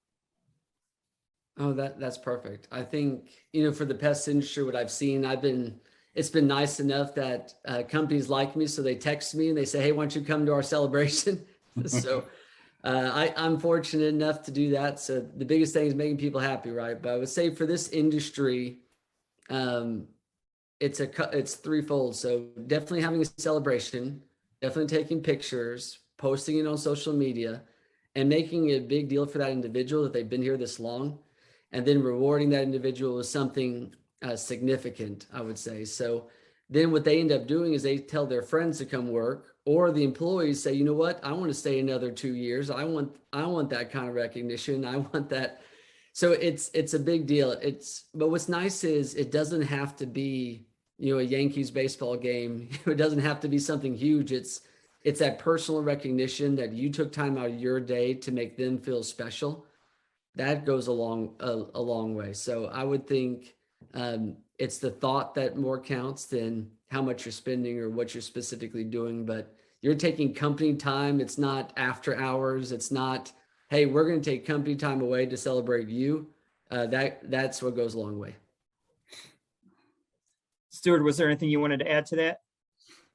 Oh, that's perfect. I think, for the pest industry, what I've seen, it's been nice enough that companies like me, so they text me and they say, hey, why don't you come to our celebration? So I'm fortunate enough to do that. So the biggest thing is making people happy, right? But I would say for this industry, it's threefold. So definitely having a celebration, definitely taking pictures, posting it on social media, and making it a big deal for that individual that they've been here this long, and then rewarding that individual with something significant, I would say. So then what they end up doing is they tell their friends to come work, or the employees say, you know what, I want to stay another 2 years. I want that kind of recognition. I want that. So it's a big deal. But what's nice is it doesn't have to be, a Yankees baseball game. It doesn't have to be something huge. It's that personal recognition that you took time out of your day to make them feel special. That goes a long way. So I would think it's the thought that more counts than how much you're spending or what you're specifically doing. But you're taking company time. It's not after hours. It's not, hey, we're going to take company time away to celebrate you. That's what goes a long way. Stuart, was there anything you wanted to add to that?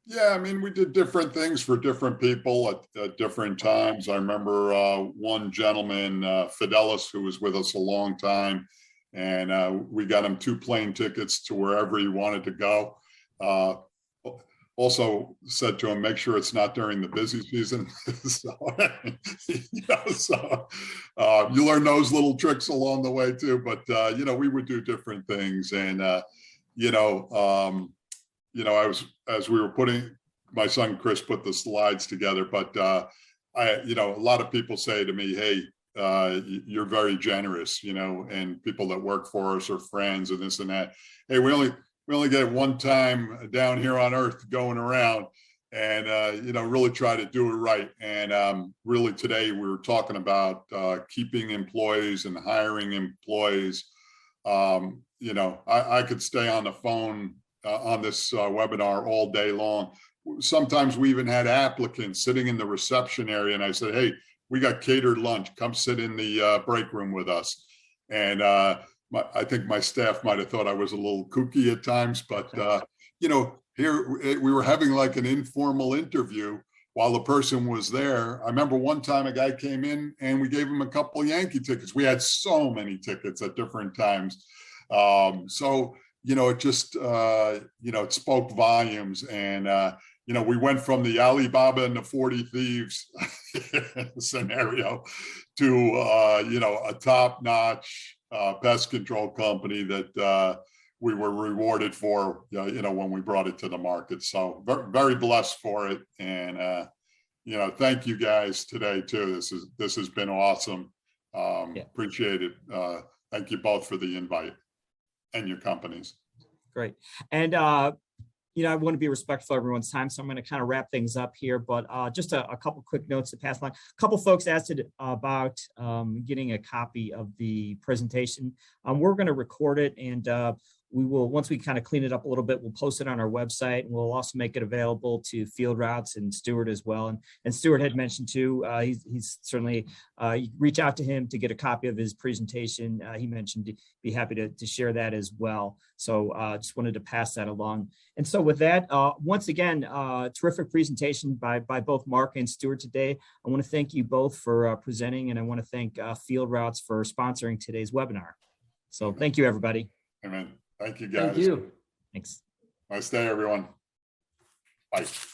Yeah, I mean, we did different things for different people at different times. I remember one gentleman, Fidelis, who was with us a long time, and we got him 2 plane tickets to wherever he wanted to go. Also said to him, make sure it's not during the busy season. So you learn those little tricks along the way too. But we would do different things, and as we were putting, my son Chris put the slides together, but a lot of people say to me, hey, you're very generous, and people that work for us are friends and this and that. Hey, we only get one time down here on earth going around, and really try to do it right. And really today we were talking about keeping employees and hiring employees. I could stay on the phone on this webinar all day long. Sometimes we even had applicants sitting in the reception area, and I said, hey, we got catered lunch, come sit in the break room with us. And I think my staff might have thought I was a little kooky at times, but here we were having like an informal interview while the person was there. I remember one time a guy came in and we gave him a couple of Yankee tickets. We had so many tickets at different times. So, it just, it spoke volumes. And, we went from the Alibaba and the 40 Thieves scenario to, a top-notch pest control company that we were rewarded for, when we brought it to the market. So very blessed for it. And, thank you guys today too. This has been awesome. Appreciate it. Thank you both for the invite and your companies. Great. And, I want to be respectful of everyone's time, so I'm going to kind of wrap things up here, but just a couple quick notes to pass along. A couple folks asked about getting a copy of the presentation. We're going to record it, and we will, once we kind of clean it up a little bit, we'll post it on our website, and we'll also make it available to Field Routes and Stuart as well. And Stuart had mentioned too, he's certainly, reach out to him to get a copy of his presentation. He mentioned he'd be happy to share that as well. So just wanted to pass that along. And so with that, once again, terrific presentation by both Mark and Stuart today. I want to thank you both for presenting, and I want to thank Field Routes for sponsoring today's webinar. So thank you, everybody. Amen. Thank you, guys. Thank you. Thanks. Nice day, everyone. Bye.